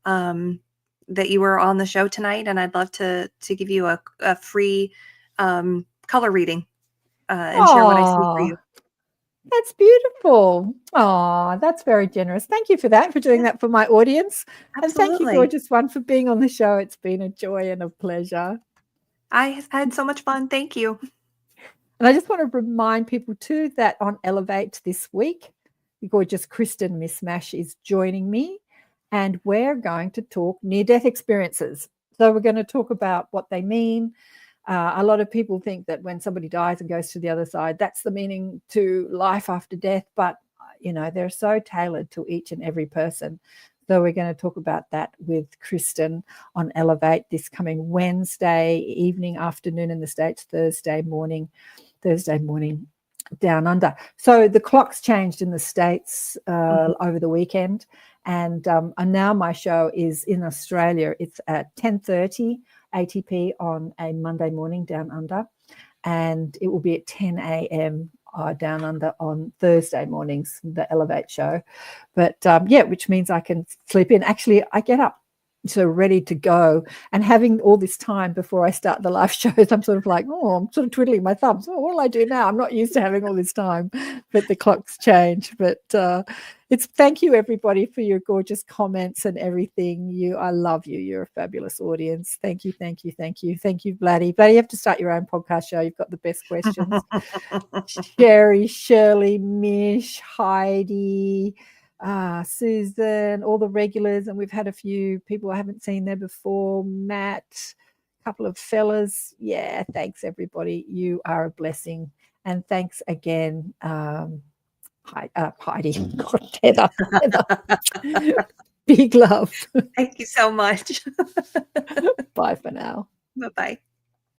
that you were on the show tonight, and I'd love to give you a free color reading and share what I see for you. That's beautiful. Oh, that's very generous. Thank you for that, for doing that for my audience. Absolutely. And thank you, Gorgeous One, for being on the show. It's been a joy and a pleasure. I had so much fun. Thank you. And I just want to remind people too that on Elevate this week, the gorgeous Kristen Miss Mash is joining me, and we're going to talk near-death experiences. So we're going to talk about what they mean. A lot of people think that when somebody dies and goes to the other side, that's the meaning to life after death. But, you know, they're so tailored to each and every person. So we're going to talk about that with Kristen on Elevate this coming Wednesday evening, afternoon in the States, Thursday morning down under. So the clock's changed in the States over the weekend, and now my show is in Australia. It's at 10:30 ATP on a Monday morning down under, and it will be at 10 a.m. Down under on Thursday mornings, the Elevate show. But which means I can sleep in. Actually, I get up so ready to go, and having all this time before I start the live shows, I'm sort of like, I'm sort of twiddling my thumbs. Oh, what will I do now? I'm not used to having all this time, but the clock's changed. But it's thank you everybody for your gorgeous comments and everything. I love you. You're a fabulous audience. Thank you, thank you, thank you, thank you, Vladdy. Vladdy, you have to start your own podcast show. You've got the best questions. Sherry, Shirley, Mish, Heidi, Susan, all the regulars, and we've had a few people I haven't seen there before. Matt, a couple of fellas. Yeah, thanks everybody. You are a blessing, and thanks again, Heidi. God, Heather. Big love. Thank you so much. Bye for now. Bye-bye.